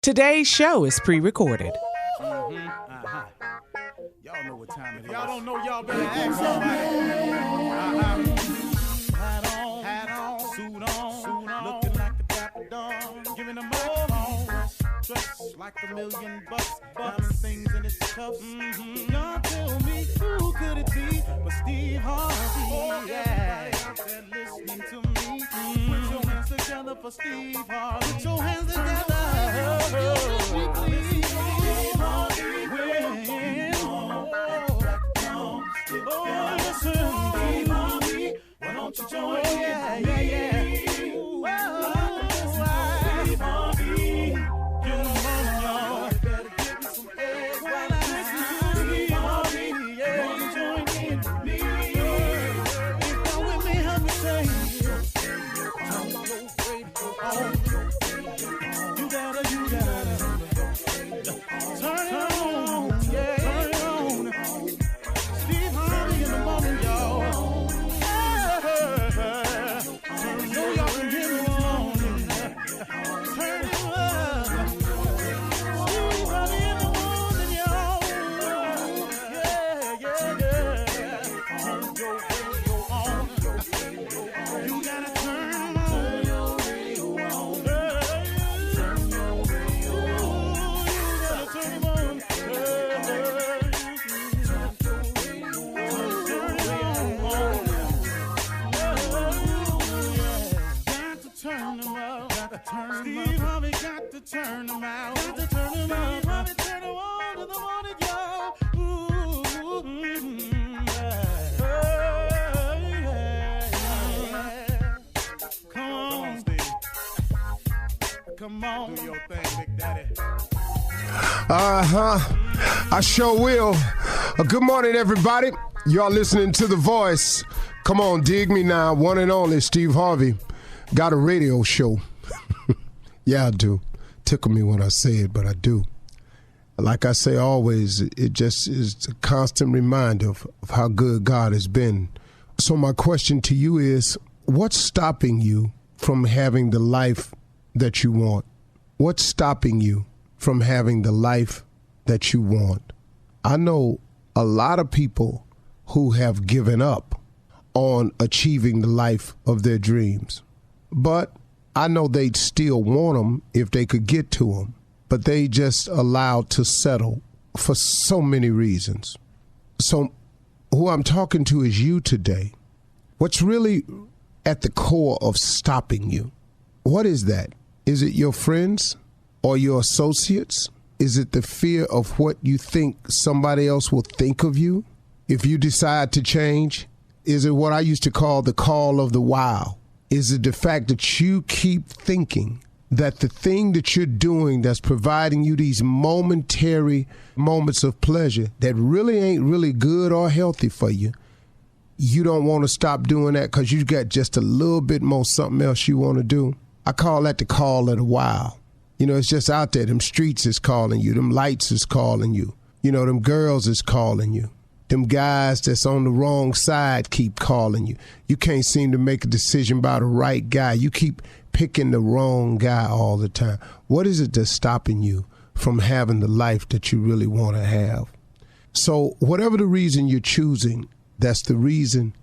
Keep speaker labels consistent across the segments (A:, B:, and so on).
A: Today's show is pre-recorded.
B: Y'all know what time it is. Y'all don't know, y'all better ask somebody. Hat on, suit on, looking like the Dapper Dawn, giving them microphone, dressed like $1 million, diamond things in its cuffs. Y'all tell me who could it be but Steve Harvey? Everybody out there listening to me, put your hands together for Steve Harvey. Put your hands together. Why don't you join me? Steve Harvey, you know, better give me some eggs while I listen to Steve Harvey. Won't you join in with me? If you're with me, help me say, turn your radio on. You gotta turn it on, yeah. Turn it on. Steve Harvey in the morning, y'all. Steve Harvey got to turn them out. Got to turn them out. Harvey turn them on to the morning, y'all. Come on, Steve. Come on. Do your thing, Big Daddy.
C: I sure will. Good morning, everybody. Y'all listening to The Voice. Come on, dig me now. One and only Steve Harvey. Got a radio show. Yeah, I do. Tickle me when I say it, but I do. Like I say always, it just is a constant reminder of how good God has been. So my question to you is, what's stopping you from having the life that you want? What's stopping you from having the life that you want? I know a lot of people who have given up on achieving the life of their dreams, but I know they'd still want them if they could get to them, but they just allowed to settle for so many reasons. So who I'm talking to is you today. What's really at the core of stopping you? What is that? Is it your friends or your associates? Is it the fear of what you think somebody else will think of you if you decide to change? Is it what I used to call the call of the wild? Is it the fact that you keep thinking that the thing that you're doing that's providing you these momentary moments of pleasure that really ain't really good or healthy for you, you don't want to stop doing that because you got just a little bit more something else you want to do? I call that the call of the wild. You know, it's just out there. Them streets is calling you. Them lights is calling you. You know, them girls is calling you. Them guys that's on the wrong side keep calling you. You can't seem to make a decision about the right guy. You keep picking the wrong guy all the time. What is it that's stopping you from having the life that you really want to have? So whatever the reason you're choosing, that's the reason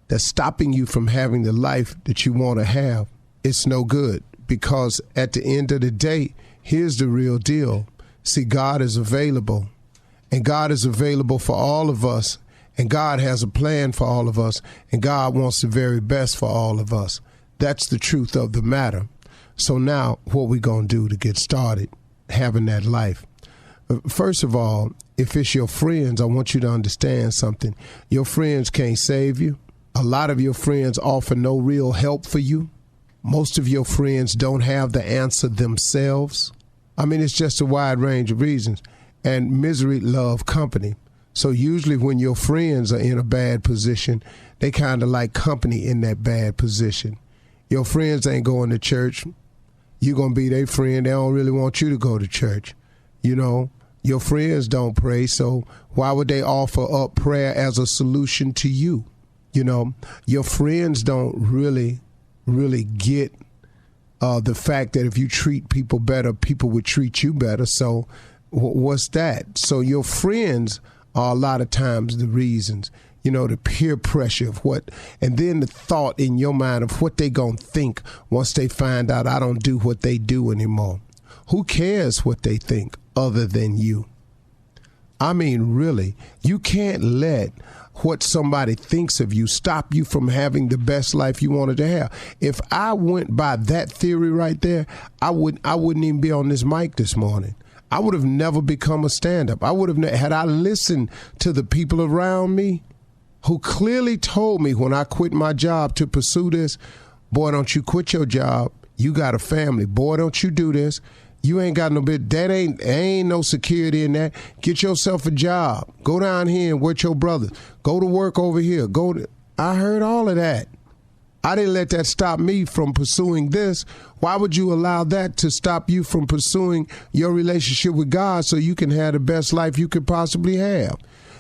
C: that's stopping you from having the life that you want to have. It's no good, because at the end of the day, here's the real deal. See, God is available. And God is available for all of us. And God has a plan for all of us. And God wants the very best for all of us. That's the truth of the matter. So now what we going to do to get started having that life? First of all, if it's your friends, I want you to understand something. Your friends can't save you. A lot of your friends offer no real help for you. Most of your friends don't have the answer themselves. I mean, it's just a wide range of reasons. And misery love company. So usually when your friends are in a bad position, they kind of like company in that bad position. Your friends ain't going to church. You're going to be their friend. They don't really want you to go to church. You know, your friends don't pray. So why would they offer up prayer as a solution to you? You know, your friends don't really get the fact that if you treat people better, people would treat you better. So what's that? So your friends are a lot of times the reasons, the peer pressure of what, and then the thought in your mind of what they gonna think once they find out I don't do what they do anymore. Who cares what they think other than you? I mean, really, you can't let what somebody thinks of you stop you from having the best life you wanted to have. If I went by that theory right there, I wouldn't even be on this mic this morning. I would have never become a stand-up. I would have, had I listened to the people around me who clearly told me when I quit my job to pursue this, boy, don't you quit your job. You got a family. Boy, don't you do this. You ain't got no bit. That ain't no security in that. Get yourself a job. Go down here and work your brothers. Go to work over here. I heard all of that. I didn't let that stop me from pursuing this. Why would you allow that to stop you from pursuing your relationship with God so you can have the best life you could possibly have?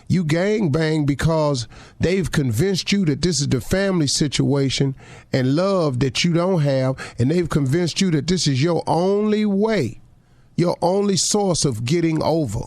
C: You gangbang because they've convinced you that this is the family situation and love that you don't have, and they've convinced you that this is your only way, your only source of getting over.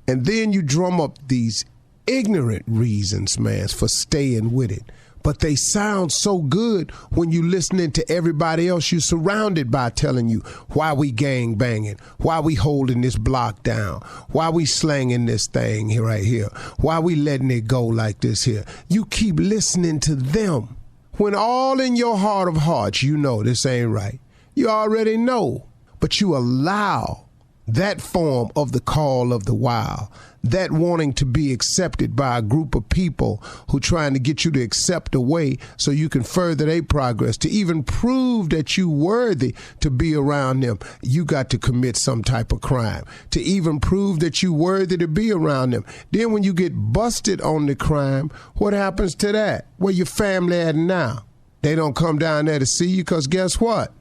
C: And then you drum up these ignorant reasons, man, for staying with it. But they sound so good when you listening to everybody else you're surrounded by telling you why we gang banging, why we holding this block down, why we slanging this thing here right here, why we letting it go like this here. You keep listening to them when all in your heart of hearts you know this ain't right. You already know, but you allow that form of the call of the wild, that wanting to be accepted by a group of people who trying to get you to accept a way so you can further their progress, to even prove that you worthy to be around them, you got to commit some type of crime. To even prove that you worthy to be around them. Then when you get busted on the crime, what happens to that? Where your family at now? They don't come down there to see you because guess what?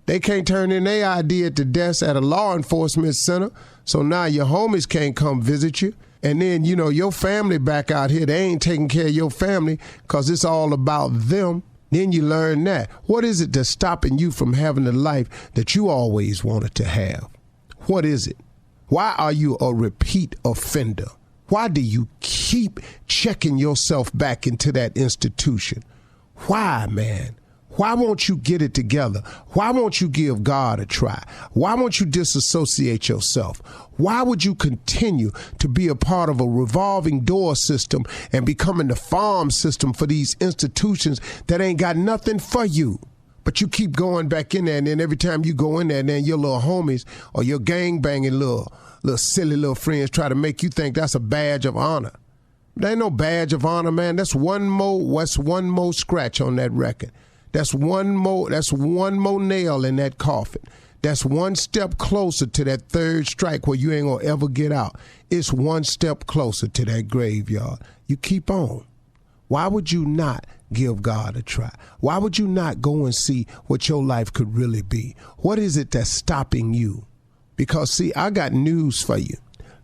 C: They can't turn in their ID at the desk at a law enforcement center, so now your homies can't come visit you. And then, your family back out here, they ain't taking care of your family because it's all about them. Then you learn that. What is it that's stopping you from having the life that you always wanted to have? What is it? Why are you a repeat offender? Why do you keep checking yourself back into that institution? Why, man? Why won't you get it together? Why won't you give God a try? Why won't you disassociate yourself? Why would you continue to be a part of a revolving door system and becoming the farm system for these institutions that ain't got nothing for you? But you keep going back in there, and then every time you go in there, and then your little homies or your gang-banging little silly little friends try to make you think that's a badge of honor. There ain't no badge of honor, man. That's one more scratch on that record. That's one more nail in that coffin. That's one step closer to that third strike where you ain't gonna ever get out. It's one step closer to that graveyard. You keep on. Why would you not give God a try? Why would you not go and see what your life could really be? What is it that's stopping you? Because see, I got news for you.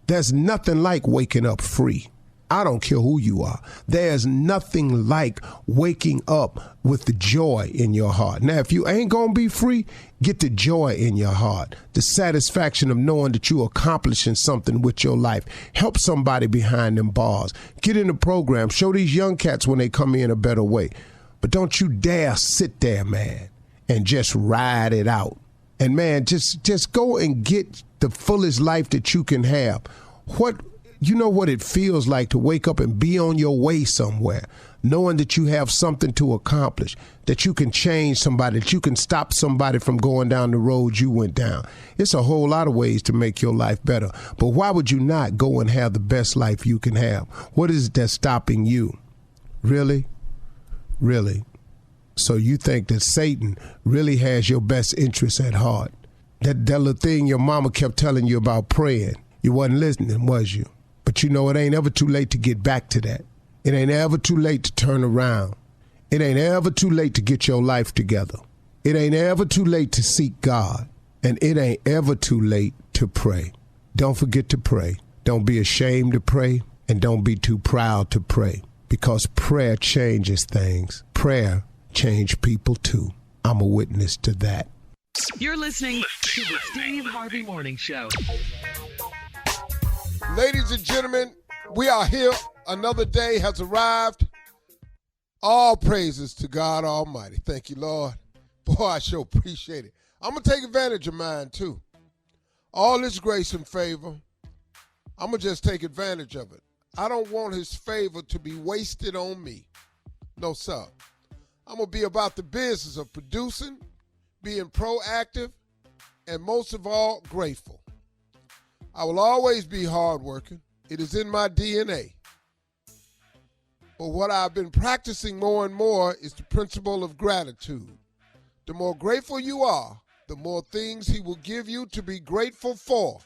C: There's nothing like waking up free. I don't care who you are. There's nothing like waking up with the joy in your heart. Now, if you ain't going to be free, get the joy in your heart, the satisfaction of knowing that you're accomplishing something with your life. Help somebody behind them bars. Get in the program. Show these young cats when they come in a better way. But don't you dare sit there, man, and just ride it out. And, man, just go and get the fullest life that you can have. You know what it feels like to wake up and be on your way somewhere, knowing that you have something to accomplish, that you can change somebody, that you can stop somebody from going down the road you went down. It's a whole lot of ways to make your life better. But why would you not go and have the best life you can have? What is it that's stopping you? Really? Really? So you think that Satan really has your best interests at heart? That little thing your mama kept telling you about praying, you wasn't listening, was you? But you know, it ain't ever too late to get back to that. It ain't ever too late to turn around. It ain't ever too late to get your life together. It ain't ever too late to seek God. And it ain't ever too late to pray. Don't forget to pray. Don't be ashamed to pray. And don't be too proud to pray. Because prayer changes things. Prayer changes people too. I'm a witness to that.
D: You're listening to the Steve Harvey Morning Show.
C: Ladies and gentlemen, we are here. Another day has arrived. All praises to God Almighty. Thank you, Lord. Boy, I sure appreciate it. I'm going to take advantage of mine, too. All this grace and favor, I'm going to just take advantage of it. I don't want his favor to be wasted on me. No, sir. I'm going to be about the business of producing, being proactive, and most of all, grateful. I will always be hardworking. It is in my DNA. But what I've been practicing more and more is the principle of gratitude. The more grateful you are, the more things he will give you to be grateful for.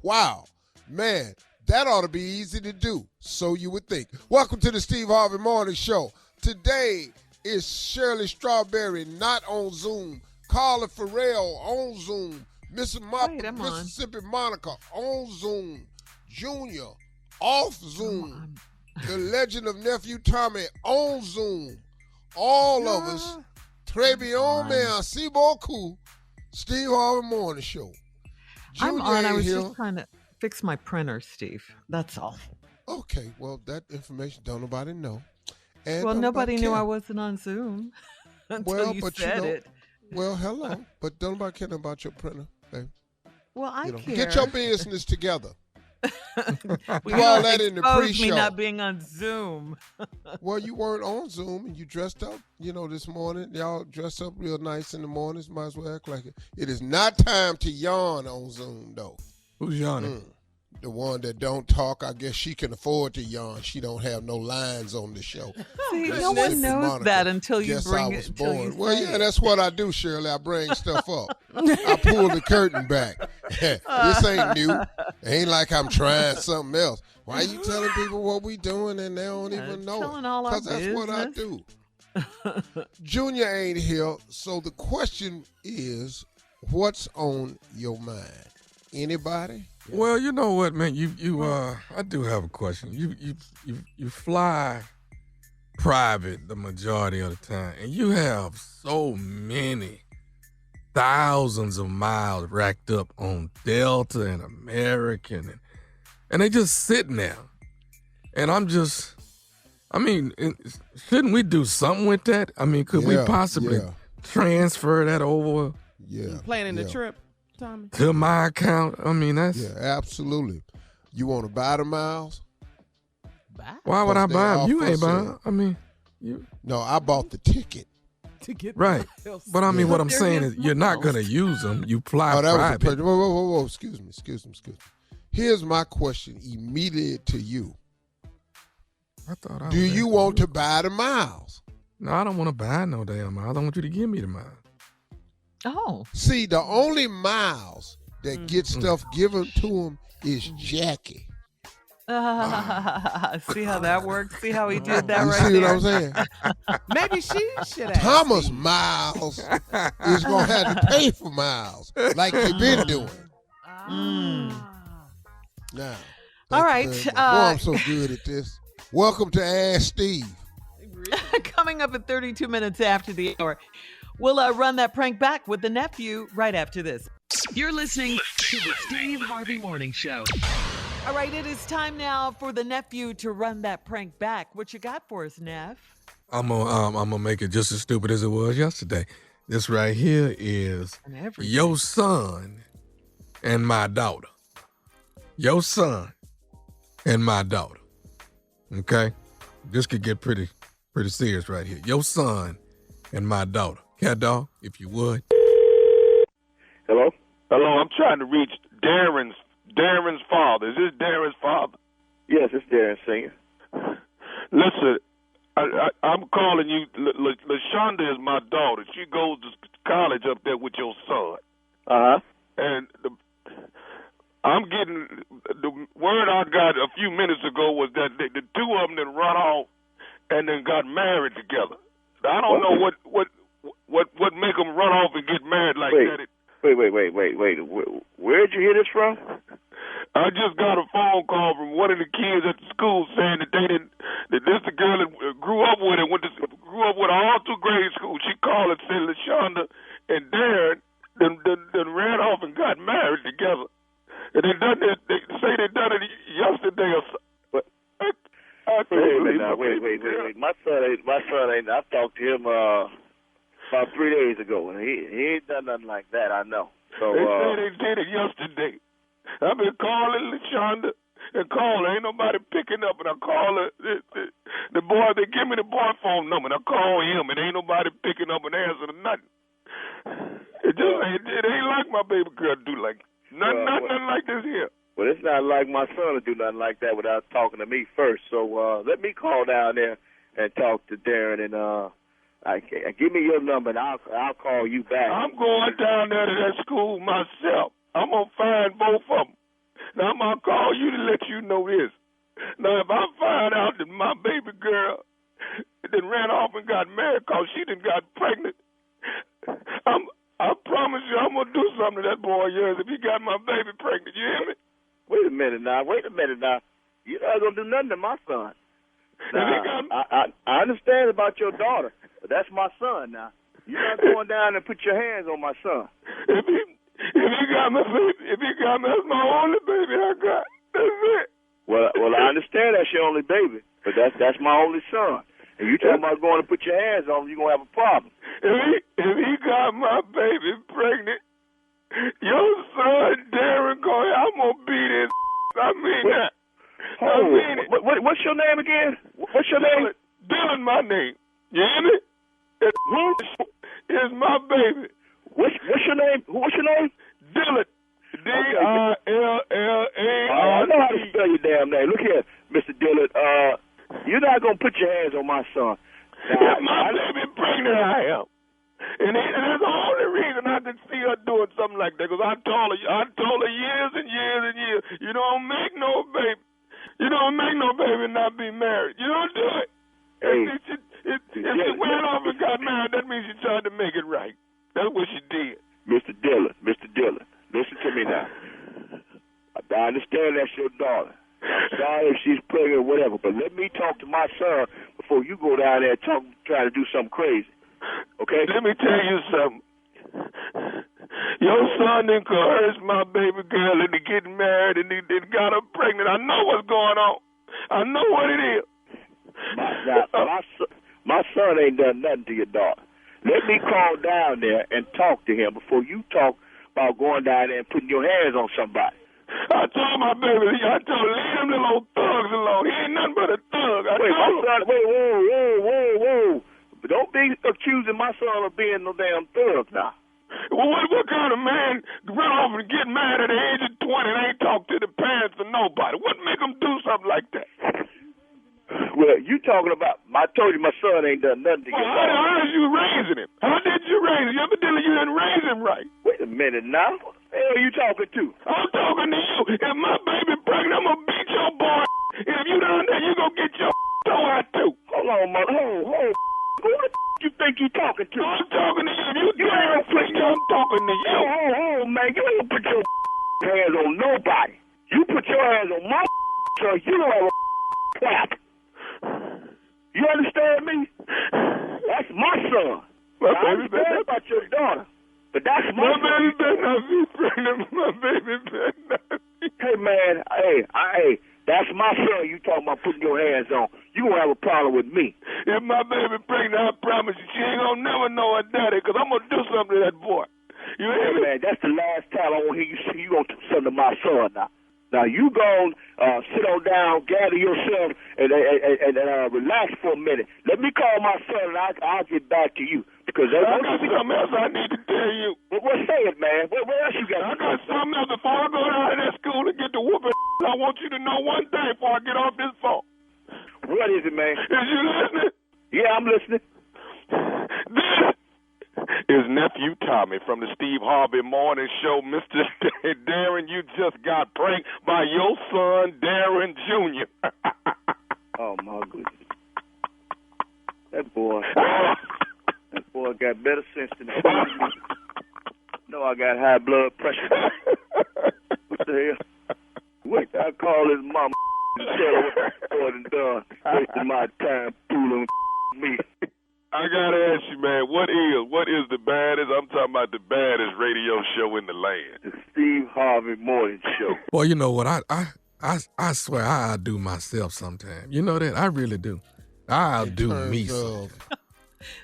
C: Wow. Man, that ought to be easy to do. So you would think. Welcome to the Steve Harvey Morning Show. Today is Shirley Strawberry not on Zoom. Carla Farrell on Zoom. Mississippi Monica on Zoom. Junior off Zoom. The legend of Nephew Tommy on Zoom. All of us. Très bien, merci beaucoup. Steve Harvey Morning Show.
E: I'm on. I was just trying to fix my printer, Steve. That's all.
C: Okay, well, that information don't nobody know. And
E: well, nobody knew I wasn't on Zoom until you said it.
C: Well, hello, but don't nobody care about your printer, babe.
E: Well, I care.
C: Get your business together.
E: We all that in the pre-show. Me not being on Zoom.
C: Well, you weren't on Zoom and you dressed up, this morning. Y'all dressed up real nice in the mornings. Might as well act like it. It is not time to yawn on Zoom, though.
F: Who's yawning?
C: The one that don't talk. I guess she can afford to yawn. She don't have no lines on the show.
E: See, no one knows that until you bring it.
C: Well, yeah, that's what I do, Shirley. I bring stuff up. I pull the curtain back. This ain't new. Ain't like I'm trying something else. Why are you telling people what we doing and they don't even know? Because that's what I do. Junior ain't here, so the question is, what's on your mind? Anybody?
F: Well, you know what, man. I do have a question. You fly private the majority of the time, and you have so many thousands of miles racked up on Delta and American, and they just sitting there. And shouldn't we do something with that? I mean, could we possibly transfer that over?
A: Yeah. Planning the trip, Tommy?
F: To my account? I mean, that's...
C: Yeah, absolutely. You want to buy the miles?
F: Why would I buy them? You ain't buying them. I mean, you...
C: No, I bought the ticket.
F: Right. But I mean, what I'm saying is you're not going to use them. You fly private.
C: Whoa. Excuse me. Here's my question immediately to you. Do you want to buy the miles?
F: No, I don't want to buy no damn miles. I want you to give me the miles.
E: Oh.
C: See, the only miles that get stuff given to them is Jackie.
E: See how that works? See how he did that
C: you
E: right there?
C: See what I'm saying?
A: Maybe she should have.
C: Thomas Miles is going to have to pay for miles like they've been doing. Now.
E: All right.
C: Boy, I'm so good at this. Welcome to Ask Steve.
E: Coming up at 32 minutes after the hour. We'll run that prank back with the nephew right after this.
D: You're listening to the Steve Harvey Morning Show.
E: All right, it is time now for the nephew to run that prank back. What you got for us, Neff?
F: I'm gonna make it just as stupid as it was yesterday. This right here is your son and my daughter. Your son and my daughter. Okay? This could get pretty serious right here. Your son and my daughter. Cat dog, if you would.
G: Hello, I'm trying to reach Darren's father. Is this Darren's father? Yes, it's Darren Senior. Listen, I'm calling you. LaShonda is my daughter. She goes to college up there with your son. And I'm getting the word I got a few minutes ago was that the two of them then run off and then got married together. I don't know what make them run off and get married like that.
H: Wait. Where'd you hear this from?
G: I just got a phone call from one of the kids at the school saying that this the girl that grew up with and grew up with all through grade school. She called and said LaShonda and Darren then ran off and got married together. And they say they done it yesterday or so.
H: Wait. My son ain't. I talked to him about 3 days ago, and he ain't done nothing like that. I know. So
G: they say they did it yesterday. I've been calling LaShonda and calling. Ain't nobody picking up, and I call the boy. They give me the boy phone number, and I call him, and ain't nobody picking up and answering nothing. It ain't like my baby girl do like nothing like this here.
H: Well, it's not like my son to do nothing like that without talking to me first. So let me call down there and talk to Darren, and give me your number, and I'll call you back.
G: I'm going down there to that school myself. I'm going to find both of them. Now, I'm going to call you to let you know this. Now, if I find out that my baby girl then ran off and got married because she done got pregnant, I promise you I'm going to do something to that boy of yours if he got my baby pregnant. You hear me?
H: Wait a minute now. You're not going to do nothing to my son. Now, I understand about your daughter, but that's my son now. You're not going down and put your hands on my son.
G: If he got my baby, that's my only baby I got. That's it.
H: Well, I understand that's your only baby, but that's my only son. If you talking about going to put your hands on him, you're going to have a problem.
G: If he got my baby pregnant, your son, Darren, I'm going to beat his I mean that. I mean it.
H: What's your name again? What's your name?
G: Dylan, my name. You hear me? It's my baby.
H: What's your name? What's your name?
G: Dylan. Dillard.
H: I know how to spell your damn name. Look here, Mr. Dillard. You're not going to put your hands on my son.
G: Now, if my baby pregnant, I am. And that's the only reason I can see her doing something like that, because I told her years and years and years, you don't make no baby. You don't make no baby and not be married. You don't do it. If she went off and got married, that means she tried to make it right. That's what she did.
H: Mr. Dillon, listen to me now. I understand that's your daughter. I'm sorry if she's pregnant or whatever, but let me talk to my son before you go down there and try to do something crazy. Okay?
G: Let me tell you something. Your son done coerced my baby girl into getting married, and he got her pregnant. I know what's going on. I know what it is.
H: My son ain't done nothing to your daughter. Let me call down there and talk to him before you talk about going down there and putting your hands on somebody.
G: I told my baby, leave them little old thugs alone. He ain't nothing but a thug.
H: Whoa. Don't be accusing my son of being no damn thug now.
G: Well, what kind of man run off and get married at the age of 20 and ain't talk to the parents or nobody? What make him do something like that?
H: Well, you talking about, I told you my son ain't done nothing to you.
G: How did you raising him? How did you raise him? Evidently you didn't raise him right.
H: Wait a minute now. What the hell are you talking to?
G: I'm talking to you. If my baby pregnant, I'm going to beat your boy. If you down there, you going to get your toe out too.
H: Hold on, mother. Hold. Who the you think you talking to?
G: I'm talking to you. If you ain't put I'm talking to you.
H: Oh, man. You ain't put your hands on nobody. You put your hands on my son, you don't have a clap. You understand me? That's my son. I understand about your daughter, but that's my son.
G: My baby better not be pregnant. My baby better not be.
H: Hey, man. Hey, that's my son you talking about putting your hands on. You going to have a problem with me.
G: If my baby pregnant, I promise you, she ain't going to never know her daddy, because I'm going to do something to that boy. You hear me?
H: Man, that's the last time I want to hear you say you going to do something to my son now. Now, you go sit on down, gather yourself, and relax for a minute. Let me call my son, and I'll get back to you. Because
G: I got something else I need to tell you.
H: Well, say it, man. What else you got?
G: I got something else. Before I go down to that school and get the whooping, I want you to know one thing before I get off this phone.
H: What is it, man?
G: Is you listening?
H: Yeah, I'm listening.
G: This is Nephew Tommy from the Steve Harvey Morning Show. Mr. Darren, you just got pranked by your son, Darren Jr.
H: Oh, my goodness. That boy got better sense than me. No, I got high blood pressure. What the hell? Wait till I call his mama and tell her what the boy done. Wasting my time fooling me.
G: I gotta ask you, man, what is the baddest? I'm talking about the baddest radio show in the land.
H: The Steve Harvey Morning Show.
F: Well, you know what? I swear I outdo myself sometimes. You know that? I really do. I outdo me.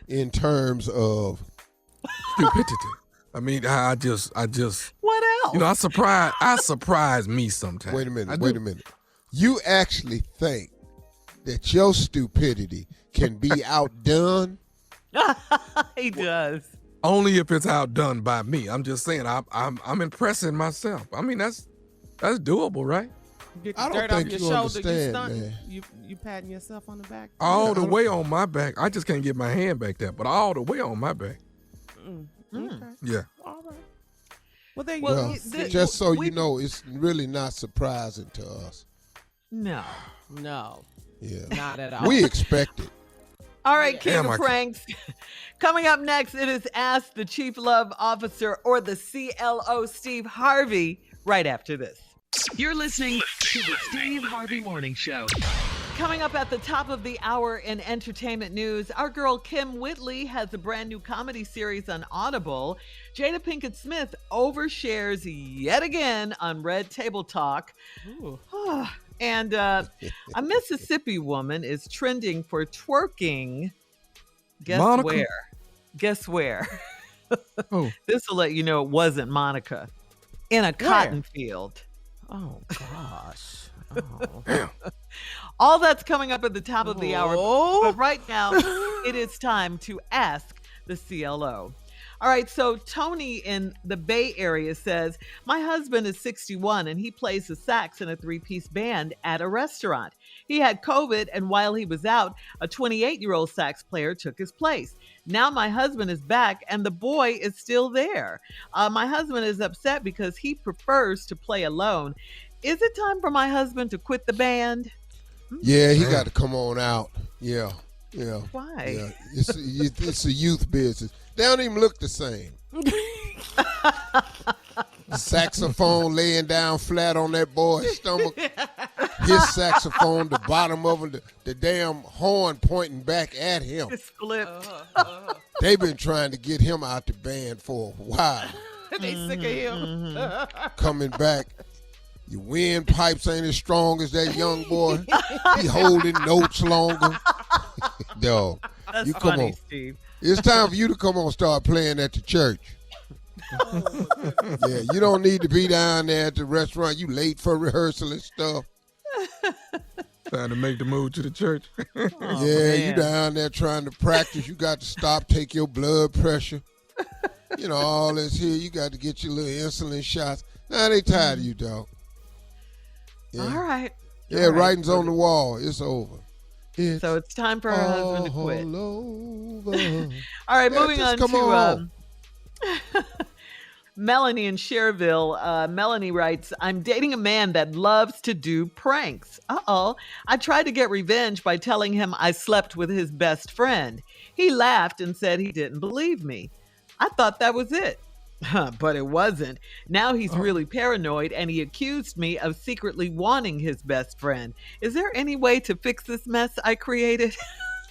C: In terms of
F: stupidity. I mean, I just.
E: What else?
F: You know, I surprise me sometimes.
C: Wait a minute. You actually think that your stupidity can be outdone?
E: He does.
F: Only if it's outdone by me. I'm just saying, I'm impressing myself. I mean, that's doable, right?
A: Get the
C: I don't
A: dirt
C: think
A: off your
C: you
A: shoulder,
C: understand,
A: you
C: man.
A: You patting yourself on the back.
F: All the way on my back. I just can't get my hand back there, but all the way on my back.
A: Okay.
F: Yeah.
A: All right. Well, there you
C: Well,
A: go.
C: just so you know, it's really not surprising to us.
E: No.
C: Yeah.
A: Not at all.
C: We expect it.
E: All right, King
F: Damn,
E: of Pranks. Coming up next, it is Ask the Chief Love Officer or the CLO, Steve Harvey, right after this.
D: You're listening to the Steve Harvey Morning Show.
E: Coming up at the top of the hour in entertainment news, our girl Kim Whitley has a brand new comedy series on Audible. Jada Pinkett Smith overshares yet again on Red Table Talk. And a Mississippi woman is trending for twerking. Guess
F: Monica?
E: where? Guess where?
F: Oh.
E: This will let you know it wasn't Monica. In a cotton field.
A: Oh gosh. Oh.
F: Damn.
E: All that's coming up at the top of the hour. But right now, it is time to ask the CLO. All right, so Tony in the Bay Area says, my husband is 61 and he plays the sax in a 3-piece band at a restaurant. He had COVID, and while he was out, a 28-year-old sax player took his place. Now my husband is back and the boy is still there. My husband is upset because he prefers to play alone. Is it time for my husband to quit the band?
C: Yeah, he got to come on out. Yeah.
E: Why?
C: Yeah. It's a youth business. They don't even look the same. Saxophone laying down flat on that boy's stomach. His saxophone, the bottom of it, the damn horn pointing back at him.
E: It's flipped.
C: They've been trying to get him out the band for a while.
A: They sick of him.
C: Coming back. Your windpipes ain't as strong as that young boy. He holding notes longer. Yo,
E: That's
C: you come
E: funny,
C: on.
E: Steve.
C: It's time for you to come on, start playing at the church. Yeah, you don't need to be down there at the restaurant. You late for rehearsal and stuff.
F: Trying to make the move to the church.
C: You down there trying to practice. You got to stop, take your blood pressure. You know, all this here. You got to get your little insulin shots. Now they tired of you, dog. Yeah.
E: All right.
C: Yeah, writing's on the wall. It's over.
E: So it's time for her husband to quit.
C: Over.
E: All right,
C: Yeah,
E: moving
C: just
E: on
C: come on.
E: to Melanie in Cherville. Melanie writes, I'm dating a man that loves to do pranks. I tried to get revenge by telling him I slept with his best friend. He laughed and said he didn't believe me. I thought that was it. But it wasn't. Now he's really paranoid and he accused me of secretly wanting his best friend. Is there any way to fix this mess I created?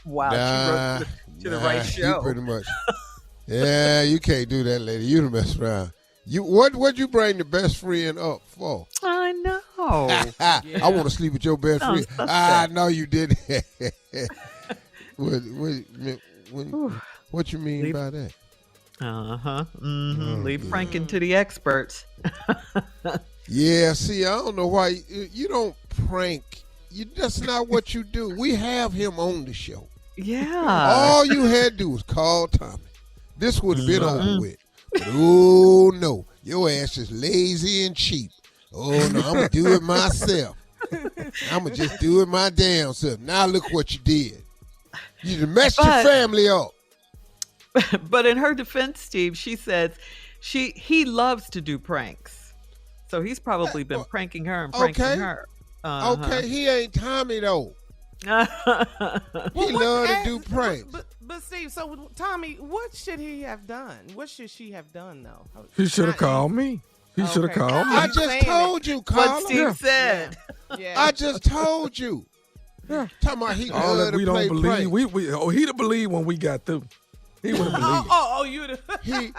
E: Wow, she wrote to the right show.
C: You pretty much. Yeah, you can't do that, lady. You done mess around. What'd you bring the best friend up for?
E: I know.
C: I want to sleep with your best friend. No, you didn't. What you mean by that?
E: Leave pranking to the experts.
C: Yeah, see, I don't know why you don't prank. That's not what you do. We have him on the show.
E: Yeah.
C: All you had to do was call Tommy. This would have been over with. But, oh, no. Your ass is lazy and cheap. Oh, no, I'm going to do it myself. I'm going to just do it my damn self. Now look what you did. You done messed your family up.
E: But in her defense, Steve, she says he loves to do pranks. So he's probably been pranking her and pranking her.
C: Okay, he ain't Tommy, though. He love to do pranks.
A: But Steve, so Tommy, what should he have done? What should she have done, though?
F: He should have called me. He should have called me.
C: I just told you, Carla.
E: What Steve said.
A: Yeah.
C: I just told you. Talking about he
F: All that we don't believe. He'd have believed when we got through. He would have believed.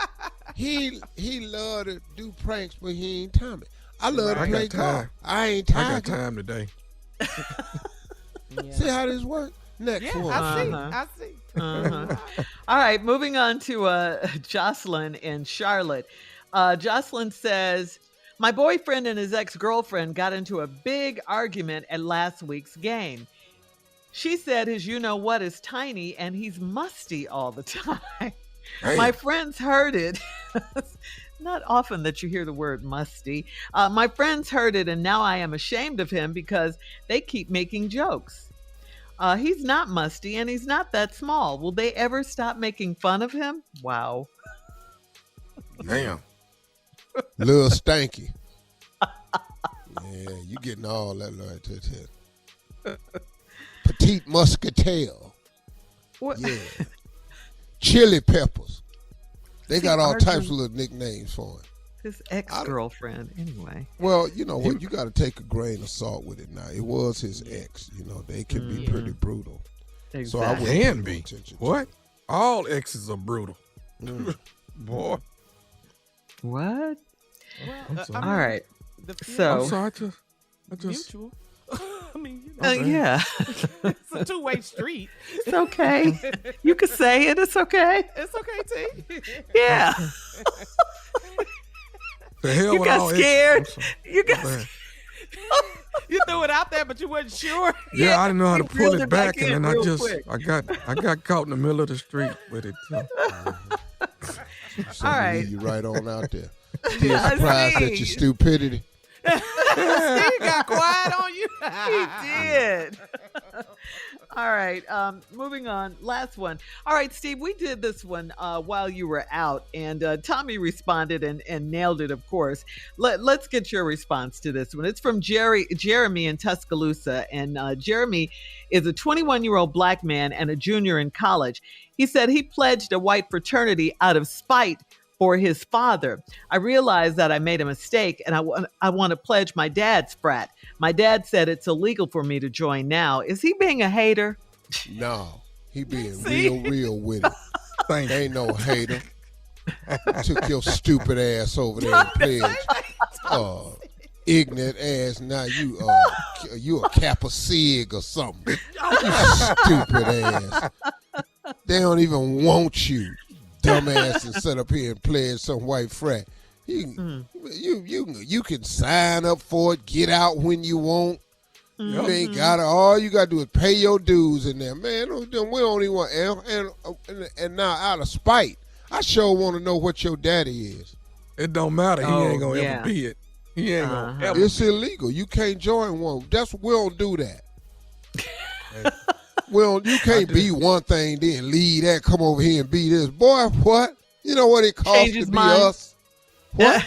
A: You
C: he loved to do pranks, but he ain't Tommy. I love to play golf. I ain't Tiger.
F: I got time today.
C: See how this works? Next one.
A: I see.
E: All right, moving on to Jocelyn in Charlotte. Jocelyn says, my boyfriend and his ex-girlfriend got into a big argument at last week's game. She said his you-know-what is tiny and he's musty all the time.
F: Hey.
E: My friends heard it. Not often that you hear the word musty. My friends heard it, and now I am ashamed of him because they keep making jokes. He's not musty, and he's not that small. Will they ever stop making fun of him? Wow.
F: Damn.
C: Little stanky. Yeah, you getting all that right. Petite muscatel.
E: What?
C: Yeah. Chili peppers. They got all types of little nicknames for him.
E: His ex-girlfriend, anyway.
C: Well, you know what? You got to take a grain of salt with it now. It was his ex. You know, they can be pretty brutal.
E: Exactly.
C: So I wouldn't
F: Can
C: pay no
F: be.
C: attention to
F: What?
C: it.
F: All exes are brutal. Boy.
E: What?
F: I'm sorry.
E: All right.
F: I'm sorry. I just
A: mutual. I mean, you know,
E: yeah.
A: it's a two-way street.
E: It's okay. You can say it. It's okay.
A: It's okay, T.
E: Yeah.
F: the hell
E: You
F: with all
E: got scared.
F: exes.
E: You got
F: Man.
A: You threw it out there, but you wasn't sure.
F: Yeah, I didn't know how to
E: you
F: pull
E: reeled
F: it
E: it
F: back,
E: back in
F: and then
E: real quick.
F: I got caught in the middle of the street with it.
C: So
E: All right.
C: You right on out there. Still
E: I
C: surprised
E: see.
C: at your stupidity.
A: Steve got quiet on you.
E: He did. All right. Moving on. Last one. All right, Steve, we did this one while you were out, and Tommy responded and nailed it, of course. Let's get your response to this one. It's from Jeremy in Tuscaloosa, and Jeremy is a 21-year-old black man and a junior in college. He said he pledged a white fraternity out of spite for his father. I realized that I made a mistake, and I want to pledge my dad's frat. My dad said it's illegal for me to join now. Is he being a hater?
C: No, he being
E: See?
C: real with it. Ain't no hater. Took your stupid ass over there and pledged. Ignorant ass. Now you a Kappa Sig or something. You stupid ass. They don't even want you. Dumbass to sit up here and pledge some white frat. You can sign up for it, get out when you want. You ain't gotta. All you gotta do is pay your dues in there, man. We don't even want. And now out of spite, I sure want to know what your daddy is.
F: It don't matter. He ain't gonna ever be it. He ain't gonna ever.
C: It's illegal. You can't join one. We don't do that. Well, you can't be one thing, then leave that, come over here and be this. Boy, what? You know what it costs to be
E: mind.
C: us? What?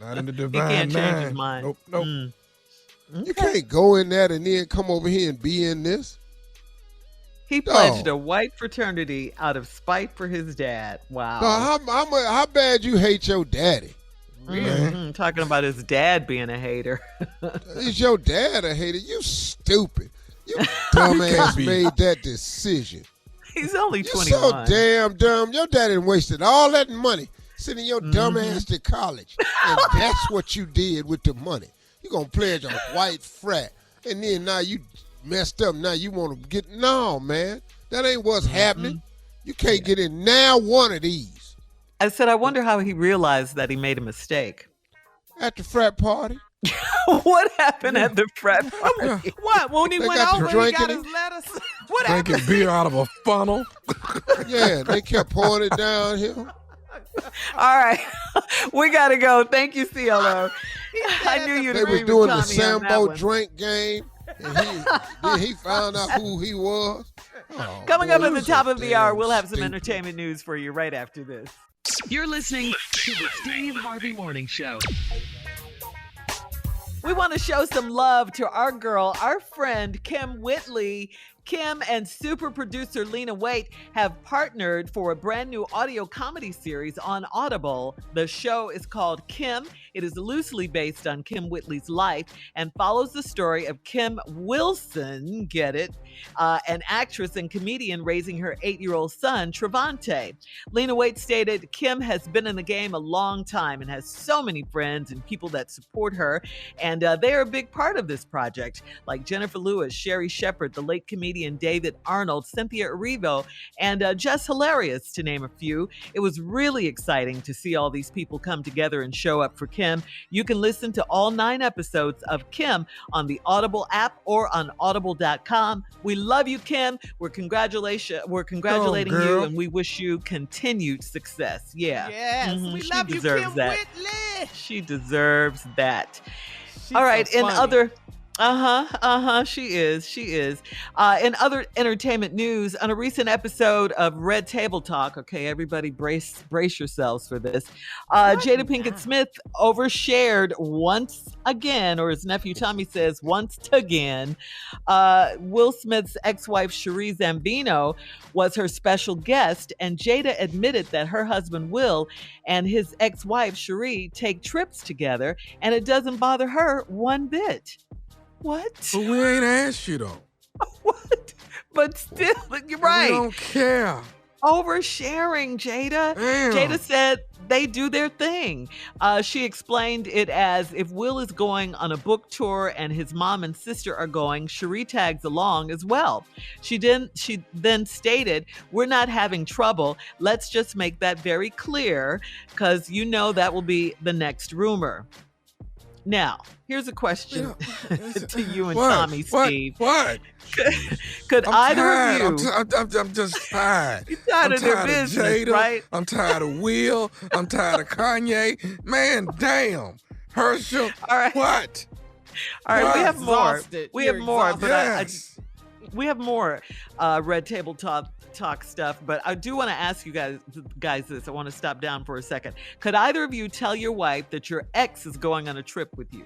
F: Not in the
E: He
F: divine
E: can't change his
F: nine.
E: mind.
F: Nope.
C: You can't go in that and then come over here and be in this.
E: He pledged a white fraternity out of spite for his dad. Wow.
C: No, how bad you hate your daddy?
E: Talking about his dad being a hater.
C: Is your dad a hater? You stupid. You dumbass made that decision.
E: He's only
C: You're
E: 21.
C: so damn dumb. Your daddy wasted all that money sending your dumb ass to college. And that's what you did with the money. You're going to pledge a white frat. And then now you messed up. Now you want to get... No, man. That ain't what's happening. You can't get in now one of these.
E: I said, I wonder how he realized that he made a mistake.
C: At the frat party.
E: What happened at the frat party?
A: What? When he
C: They
A: went
C: got you
A: over, he got
C: drinking
A: his letters. What happened?
F: Drinking beer out of a funnel.
C: Yeah, they kept pouring it down here.
E: All right. We got to go. Thank you, CLO. I knew you'd
C: They
E: agree
C: was
E: with
C: doing the
E: Tommy on that
C: Sambo
E: one.
C: drink game. And then he found out who he was. Oh,
E: Coming
C: boy,
E: up at
C: you
E: the
C: so
E: top of the
C: damn
E: hour, we'll have some
C: stupid.
E: entertainment news for you right after this.
D: You're listening to the Steve Harvey Morning Show.
E: We want to show some love to our girl, our friend, Kim Whitley. Kim and super producer Lena Waithe have partnered for a brand new audio comedy series on Audible. The show is called Kim. It is loosely based on Kim Whitley's life and follows the story of Kim Wilson, get it, an actress and comedian raising her 8-year-old son, Trevante. Lena Waithe stated, Kim has been in the game a long time and has so many friends and people that support her, and they are a big part of this project, like Jennifer Lewis, Sherry Shepherd, the late comedian David Arnold, Cynthia Erivo, and Jess Hilarious, to name a few. It was really exciting to see all these people come together and show up for Kim. You can listen to all 9 episodes of Kim on the Audible app or on audible.com. We love you, Kim. We're congratulating you, and we wish you continued success. Yeah.
A: Yes, we love you, Kim Whitley.
E: She deserves that.
A: She's
E: all right,
A: so
E: in
A: funny.
E: other she is. In other entertainment news, on a recent episode of Red Table Talk, okay, everybody brace yourselves for this. Jada Pinkett Smith overshared once again, or as nephew Tommy says, once again. Will Smith's ex-wife Cherie Zambino was her special guest, and Jada admitted that her husband Will and his ex-wife Cherie take trips together, and it doesn't bother her one bit. What?
F: But we ain't asked you though.
E: What? But still, you're right.
F: We don't care.
E: Oversharing, Jada.
F: Damn.
E: Jada said they do their thing. She explained it as if Will is going on a book tour and his mom and sister are going, Cherie tags along as well. She then stated, we're not having trouble. Let's just make that very clear, because you know that will be the next rumor. Now, here's a question to you and Tommy, Steve.
F: What?
E: Could either of you?
F: I'm just tired.
E: You're tired of their
F: tired
E: business,
F: Jada.
E: right?
F: I'm tired of Will. I'm tired of Kanye. Man, damn. Herschel.
E: All right.
F: What?
E: All right,
F: What?
E: we have more.
A: Exhausted.
E: We
A: You're
E: have more, but
F: Yes.
E: we have more Red Table Talk stuff. But I do want to ask you guys this. I want to stop down for a second. Could either of you tell your wife that your ex is going on a trip with you?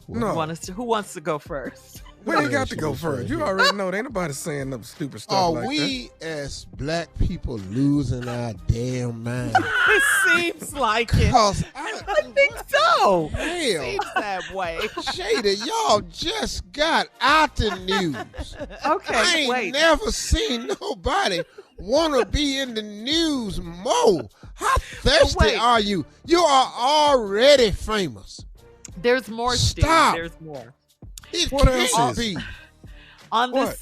F: No.
E: Who wants to go first?
F: We ain't got to go first. You already know. Ain't nobody saying no stupid stuff
C: Are
F: like
C: we as black people losing our damn mind?
A: It seems like it.
C: Because
E: I think so.
C: hell,
A: Seems that way.
C: Jada, y'all just got out the news.
E: Okay,
C: I ain't
E: wait.
C: never seen nobody want to be in the news more. How thirsty
E: wait.
C: are you? You are already famous.
E: There's more, Steve.
C: Stop.
E: There's more.
C: It
F: What
C: can't
F: else
C: be.
E: On the
F: What?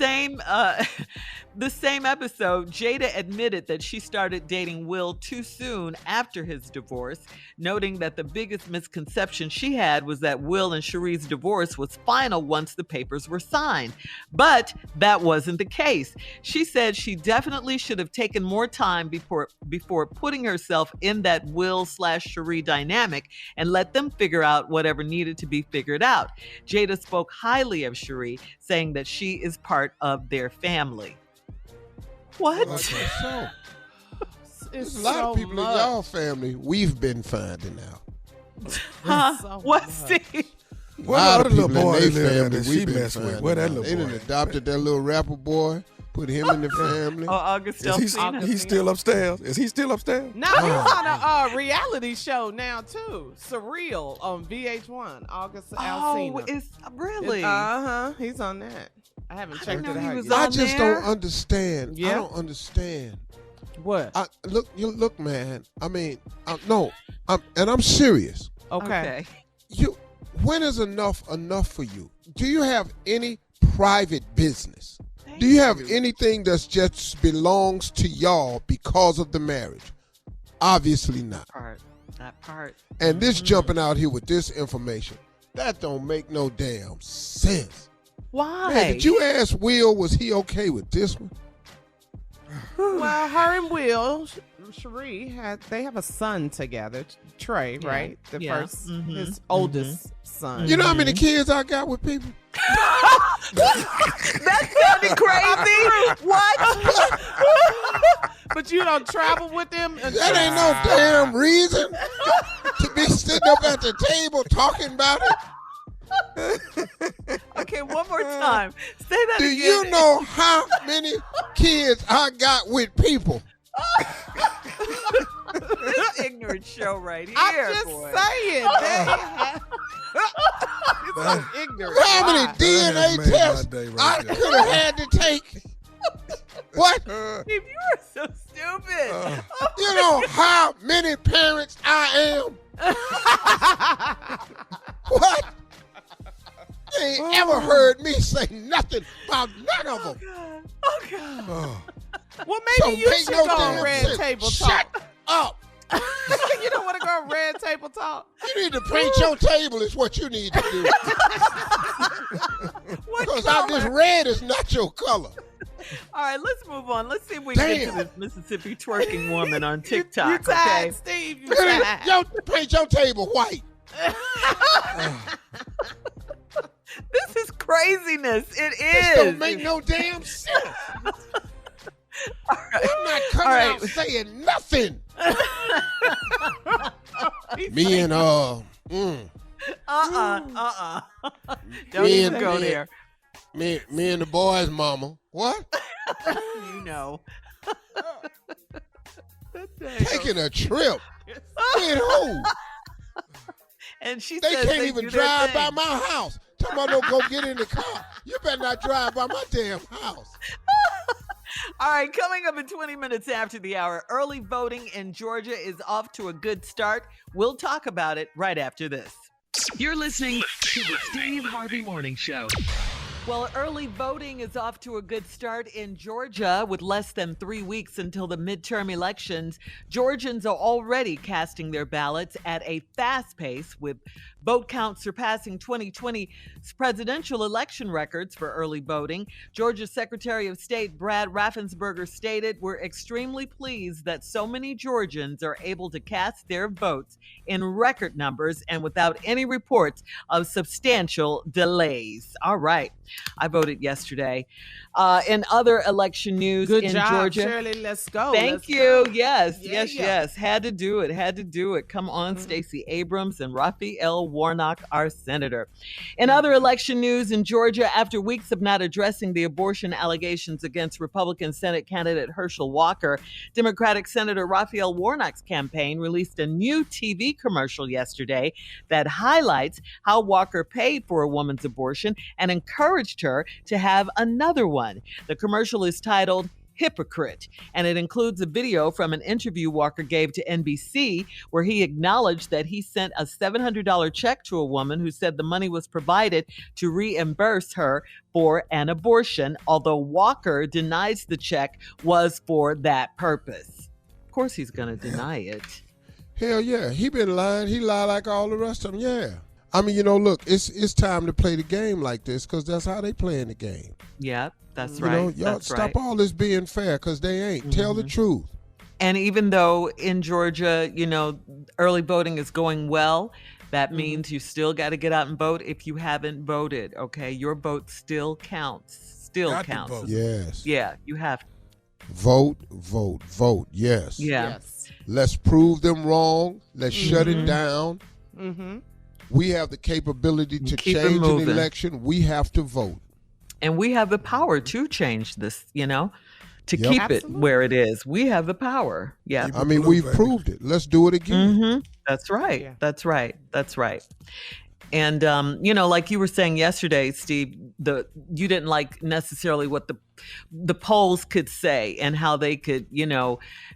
E: same episode, Jada admitted that she started dating Will too soon after his divorce, noting that the biggest misconception she had was that Will and Cherie's divorce was final once the papers were signed. But that wasn't the case. She said she definitely should have taken more time before putting herself in that Will/Cherie dynamic and let them figure out whatever needed to be figured out. Jada spoke highly of Cherie, saying that she is part of their family. What?
C: Okay, so
A: It's
C: there's a lot
A: so
C: of people
A: much.
C: in y'all family we've been finding out.
E: Huh?
A: So
E: What,
A: much.
E: Steve?
F: What
C: A lot
F: other
C: of
F: little
C: people
F: boy
C: in
F: in
C: their
F: there
C: family
F: that she
C: we've been
F: messed with?
C: finding
F: Where that
C: out.
F: little
C: They done
F: boy?
C: adopted that little rapper boy, put him in the family.
E: Oh, August
F: Is
E: Alsina.
F: he still upstairs? Is he still upstairs?
A: Now he's on a reality show now too. Surreal on VH1. August Alsina.
E: Oh, it's really?
A: He's on that. I haven't checked
E: know
A: it
E: he
A: out
E: was
A: yet.
C: I
E: on
C: just
E: there?
C: don't understand. I
A: Yeah.
C: don't understand.
A: What?
C: Look, man. I mean, no, and I'm serious.
A: Okay.
C: When is enough for you? Do you have any private business? Do you have anything that's just belongs to y'all because of the marriage? Obviously not.
E: That part.
C: And this jumping out here with this information, that don't make no damn sense.
E: Why?
C: Man, did you ask Will, was he okay with this one?
A: Well, her and Will, Cherie, they have a son together, Trey,
E: Yeah.
A: right? The
E: Yeah.
A: first,
E: Mhm.
A: his oldest son.
C: You know how many kids I got with people?
E: That sounded crazy. What?
A: But you don't travel with them?
C: That ain't no damn reason to be sitting up at the table talking about it.
E: Okay, One more time. Say that
C: Do
E: again.
C: you know how many kids I got with people?
E: This ignorant show right here.
A: I'm just
E: boy.
A: saying. It's so ignorant.
C: How many
A: Why?
C: DNA
F: made my
C: tests
F: day right
C: I
F: there.
C: could have had to take? What?
E: Steve, you are so stupid.
C: You know how many parents I am? What? You ain't ever heard me say nothing about none of them.
E: Oh, God.
F: Oh.
A: Well,
C: So
A: maybe you
C: make
A: should
C: no
A: go on
C: damn
A: Red
C: sense.
A: Table
C: Shut
A: Talk.
C: up.
A: You don't want to go on Red Table Talk?
C: You need to paint your table is what you need to do.
E: What
C: Because
E: color?
C: this red is not your color.
E: All right, let's move on. Let's see if we can get to
C: Damn.
E: this Mississippi twerking woman on
A: You
E: TikTok,
A: tired,
E: okay?
A: Steve. You
C: You need to-
A: tired.
C: paint your table white.
E: This is craziness. It
C: This
E: is.
C: don't make no damn sense. I'm not coming
E: right.
C: out saying nothing.
A: He's
C: Me and
E: Don't
C: Me
E: even
C: and-
E: go
C: me-
E: there.
C: me and the boy's mama. What?
E: You know.
C: Taking a trip. With who?
E: And she
C: They
E: says
C: can't
E: they
C: even
E: do their
C: drive by
E: thing.
C: my house. Tell me don't go get in the car. You better not drive by my damn house.
E: All right, coming up in 20 minutes after the hour, early voting in Georgia is off to a good start. We'll talk about it right after this.
D: You're listening to the Steve Harvey Morning Show.
E: Well, early voting is off to a good start in Georgia with less than 3 weeks until the midterm elections. Georgians are already casting their ballots at a fast pace, with vote counts surpassing 2020's presidential election records for early voting. Georgia's Secretary of State Brad Raffensperger stated, "We're extremely pleased that so many Georgians are able to cast their votes in record numbers and without any reports of substantial delays." All right. I voted yesterday. In other election news
A: Good
E: in
A: job,
E: Georgia.
A: Shirley. Let's go.
E: Thank
A: Let's
E: you.
A: go.
E: Yes,
A: Yeah,
E: yes,
A: yeah.
E: yes. Had to do it. Come on, Stacey Abrams and Raphael Warnock, our senator. In other election news in Georgia, after weeks of not addressing the abortion allegations against Republican Senate candidate Herschel Walker, Democratic Senator Raphael Warnock's campaign released a new TV commercial yesterday that highlights how Walker paid for a woman's abortion and encouraged her to have another one. The commercial is titled Hypocrite, and it includes a video from an interview Walker gave to NBC where he acknowledged that he sent a $700 check to a woman who said the money was provided to reimburse her for an abortion, although Walker denies the check was for that purpose. Of course he's going to deny it.
C: Hell yeah. He been lying. He lied like all the rest of them. Yeah. I mean, look, it's time to play the game like this because that's how they playing the game.
E: Yeah, that's
C: You
E: right.
C: know, y'all
E: That's
C: stop
E: right.
C: all this being fair because they ain't. Tell the truth.
E: And even though in Georgia, early voting is going well, that means you still got to get out and vote if you haven't voted, okay? Your vote still counts.
F: Got to vote.
C: Yes.
E: Yeah, you have to.
C: Vote, vote, vote. Yes.
E: Yeah.
A: Yes.
C: Let's prove them wrong. Let's shut it down.
A: Mm-hmm.
C: We have the capability to
E: Keep it
C: change an
E: moving.
C: election. We have to vote.
E: And we have the power to change this, to
C: Yep.
E: keep it
A: Absolutely.
E: where it is. We have the power. Yeah.
F: Keep
C: I mean,
F: blue,
C: we've
F: baby.
C: proved it. Let's do it again.
E: Mm-hmm. That's right.
A: Yeah.
E: That's right. That's right. And like you were saying yesterday, Steve, you didn't like necessarily what the polls could say and how they could,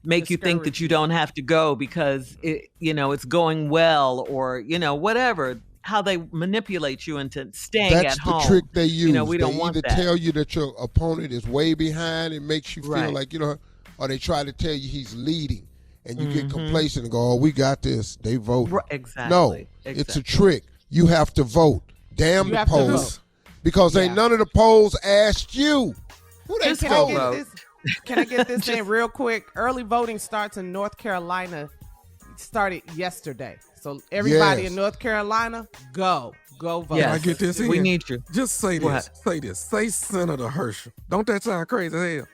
E: make you think that
A: Discourage
E: you
A: you.
E: don't have to go because it's going well or whatever. How they manipulate you into staying
C: That's
E: at
C: the
E: home.
C: trick they use.
E: we don't
C: they
E: want
C: either
E: that.
C: tell you that your opponent is way behind and makes you feel
E: Right.
C: like, or they try to tell you he's leading and you get
E: Mhm.
C: complacent and go, oh, we got this. They vote.
E: Right, exactly.
C: No, it's a trick. You have to vote. Damn
A: You
C: the
A: have to
C: polls.
A: vote.
C: Because ain't
A: Yeah.
C: none of the polls asked you. Who they
E: Just
A: Can I
C: told?
A: get
E: vote.
A: this? Can I get this in real quick? Early voting starts in North Carolina. Started yesterday. So everybody
C: Yes.
A: in North Carolina, go vote.
E: Yes.
F: I get this in.
E: We need you.
F: Just say this.
E: What?
F: Say this. Say Senator Herschel. Don't that sound crazy as hell?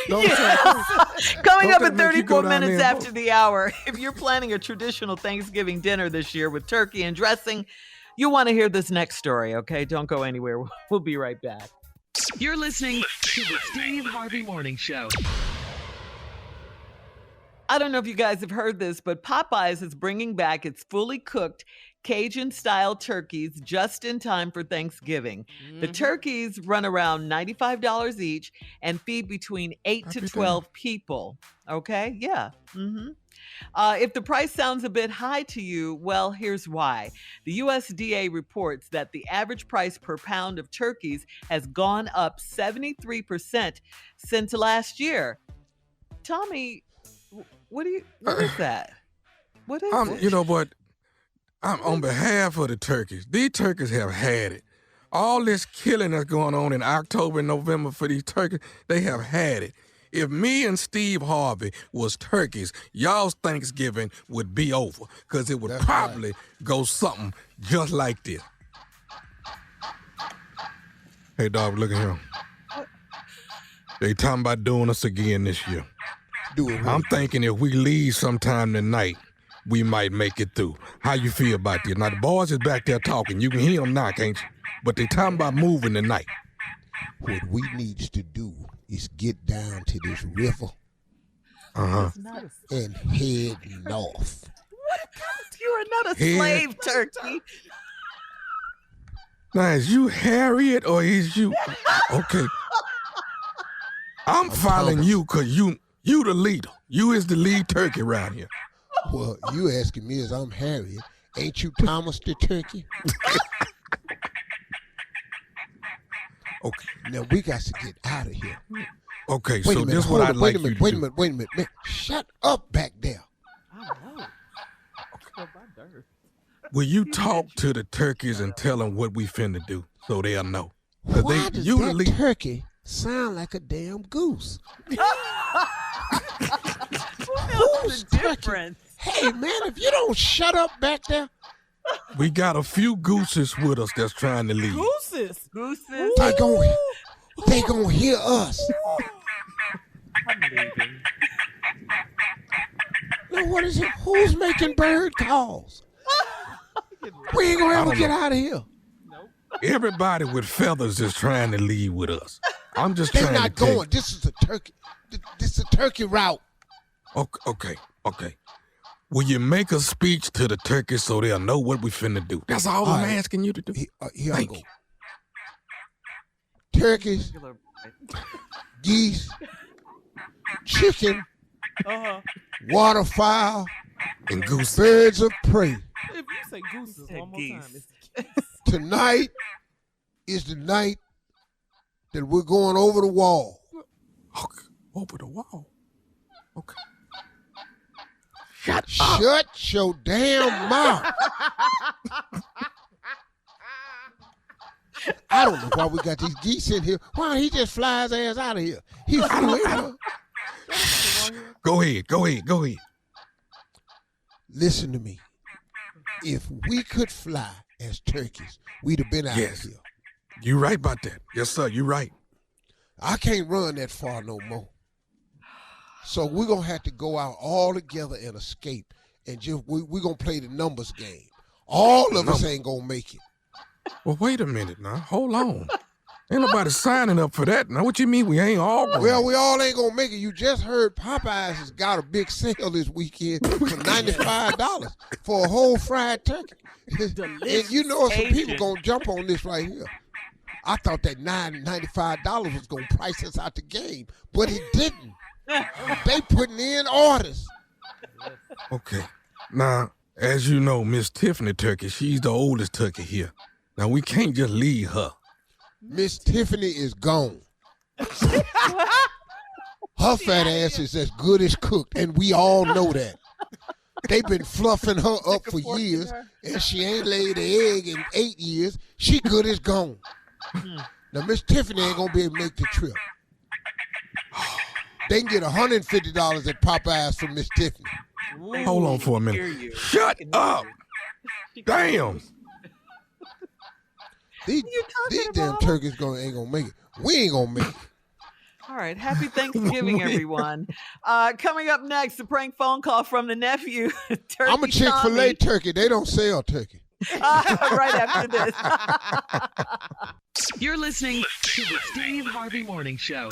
F: Don't it sound crazy?
E: Coming
F: Don't
E: up
F: that
E: at
F: make you go
E: 34
F: down there
E: minutes
F: and
E: after
F: vote?
E: the hour, if you're planning a traditional Thanksgiving dinner this year with turkey and dressing, You want to hear this next story, okay? Don't go anywhere. We'll be right back.
D: You're listening to the Steve Harvey Morning Show.
E: I don't know if you guys have heard this, but Popeyes is bringing back its fully cooked Cajun-style turkeys just in time for Thanksgiving. The turkeys run around $95 each and feed between 8 to 12 people. Okay? Yeah. If the price sounds a bit high to you, well, here's why. The USDA reports that the average price per pound of turkeys has gone up 73% since last year. Tommy, what is that? What is it?
F: You know what? I'm on behalf of the turkeys. These turkeys have had it. All this killing that's going on in October and November for these turkeys, they have had it. If me and Steve Harvey was turkeys, y'all's Thanksgiving would be over because it would probably go something just like this. Hey, dog, look at him. They talking about doing us again this year. I'm thinking if we leave sometime tonight, we might make it through. How you feel about this? Now, the boys is back there talking. You can hear them knock, ain't you? But they talking about moving tonight.
I: What we needs to do is get down to this river and head north.
E: You're not a slave turkey.
F: Now, is you Harriet or is you... Okay. I'm following you because you the leader. You is the lead turkey around here.
I: Well, you asking me as I'm Harriet. Ain't you Thomas the turkey?
F: Okay.
I: Now, we got to get out of here.
F: Okay, so this is what I'd like you to do.
I: Wait a minute. Man, shut up back there.
F: Will you talk to the turkeys and tell them what we finna do so they'll know?
I: Why does that turkey sound like a damn goose?
E: Who's the difference?
I: Hey, man, if you don't shut up back there.
F: We got a few gooses with us that's trying to leave.
A: Gooses?
I: They gonna hear us.
E: I'm leaving.
I: Now, what is it? Who's making bird calls? We ain't gonna ever get out of here.
F: Everybody with feathers is trying to leave with us. I'm just trying to
I: They're not going. This is a turkey. This is a turkey route.
F: Okay. Will you make a speech to the turkeys so they'll know what we finna do? That's all I'm asking you to do.
I: Here I go. Turkeys, geese, chicken, waterfowl,
F: and goose.
I: Birds of prey.
A: If you say gooses one more time, it's
I: Tonight is the night that we're going over the wall.
F: Okay. Over the wall? Okay.
I: Shut your damn mouth. I don't know why we got these geese in here. Why don't he just fly his ass out of here? He flew in here.
F: Go ahead.
I: Listen to me. If we could fly as turkeys, we'd have been out of here.
F: You right about that. Yes, sir, you right.
I: I can't run that far no more. So we're going to have to go out all together and escape. And just we're going to play the numbers game. All of us ain't going to make it.
F: Well, wait a minute now. Hold on. Ain't nobody signing up for that. Now, what you mean we ain't all going?
I: Well, we all ain't going to make it. You just heard Popeyes has got a big sale this weekend for $95 for a whole fried turkey. And you know some people going to jump on this right here. I thought that $95 was going to price us out the game, but it didn't. They putting in orders.
F: Okay. Now, as you know, Miss Tiffany Turkey, she's the oldest turkey here. Now, we can't just leave her.
I: Miss Tiffany is gone. Her fat ass is as good as cooked, and we all know that. They've been fluffing her up for years, and she ain't laid an egg in 8 years. She good as gone. Now, Miss Tiffany ain't going to be able to make the trip. They can get $150 at Popeyes from Miss Tiffany.
F: Hold on for a minute. Shut up. Damn.
I: These damn turkeys ain't going to make it. We ain't going to make it.
E: All right. Happy Thanksgiving, everyone. Coming up next, a prank phone call from the nephew.
I: I'm a Chick-fil-A turkey. They don't sell turkey.
E: Right after this.
D: You're listening to the Steve Harvey Morning Show.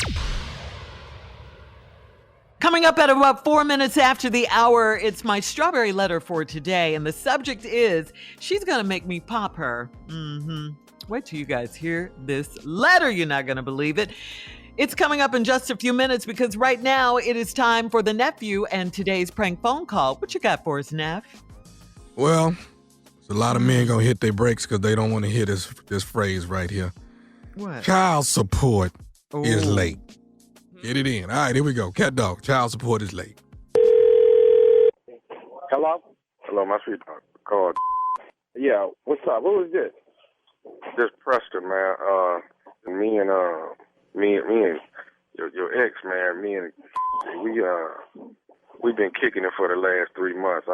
E: Coming up at about 4 minutes after the hour, it's my strawberry letter for today. And the subject is, she's going to make me pop her. Wait till you guys hear this letter. You're not going to believe it. It's coming up in just a few minutes because right now it is time for the nephew and today's prank phone call. What you got for us, Neff?
F: Well, a lot of men gonna hit their brakes because they don't want to hear this phrase right here.
E: What?
F: Child support is late. Get it in. All right, here we go. Cat dog. Child support is late.
G: Hello? Hello, my sweetheart. Called. Yeah, what's up? Who is this? This Preston, man. Me and your ex, man. We've been kicking it for the last 3 months.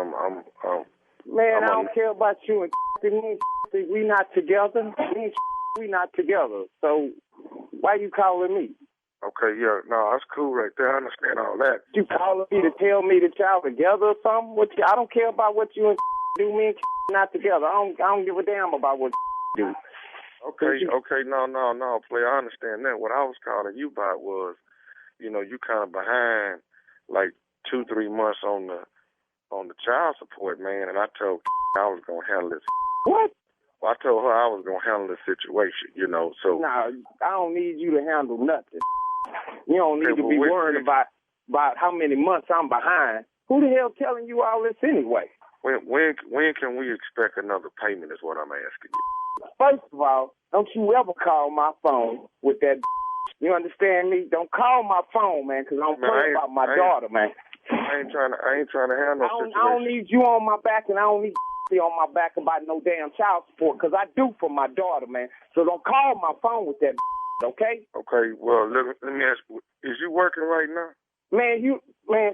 G: Man, I don't care about you and we not together. We not together. So why you calling me? Okay, yeah, no, that's cool right there. I understand all that. You calling me to tell me that y'all together or something? I don't care about what you and do. Me and not together. I don't give a damn about what do. Okay, no, player. I understand that. What I was calling you about was, you kind of behind, like 2-3 months on the child support, man. And I told I was gonna handle this. What? Well, I told her I was gonna handle the situation, So nah, I don't need you to handle nothing. You don't need to be worried about how many months I'm behind. Who the hell telling you all this anyway? When can we expect another payment is what I'm asking you. First of all, don't you ever call my phone with that. You understand me? Don't call my phone, man, because I'm worried about my daughter, man. I ain't trying to handle no situation. I don't need you on my back, and I don't need you on my back about no damn child support, because I do for my daughter, man. So don't call my phone with that, okay? Okay, well, let me ask you, is you working right now? Man,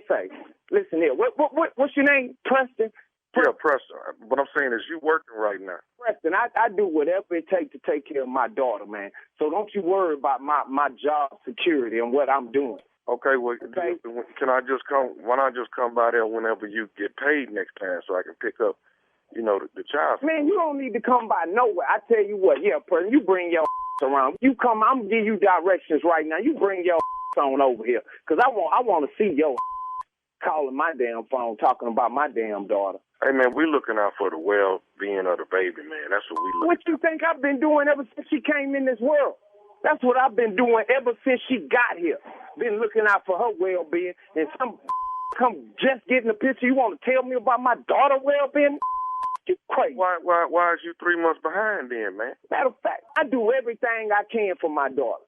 G: say, listen here. What's your name? Preston? Yeah, Preston. What I'm saying is you working right now. Preston, I do whatever it takes to take care of my daughter, man. So don't you worry about my job security and what I'm doing. Okay, well, okay. Can I just come? Why not just come by there whenever you get paid next time so I can pick up, the child? Man, you don't need to come by nowhere. I tell you what, yeah, Preston, you bring your around. You come, I'm gonna give you directions right now. You bring your on over here, because I want to see your calling my damn phone, talking about my damn daughter. Hey, man, we looking out for the well-being of the baby, man. That's what we looking. What you think I've been doing ever since she came in this world? That's what I've been doing ever since she got here. Been looking out for her well-being. And some come just getting a picture. You want to tell me about my daughter well-being? You crazy. Why is you 3 months behind then, man? Matter of fact, I do everything I can for my daughter.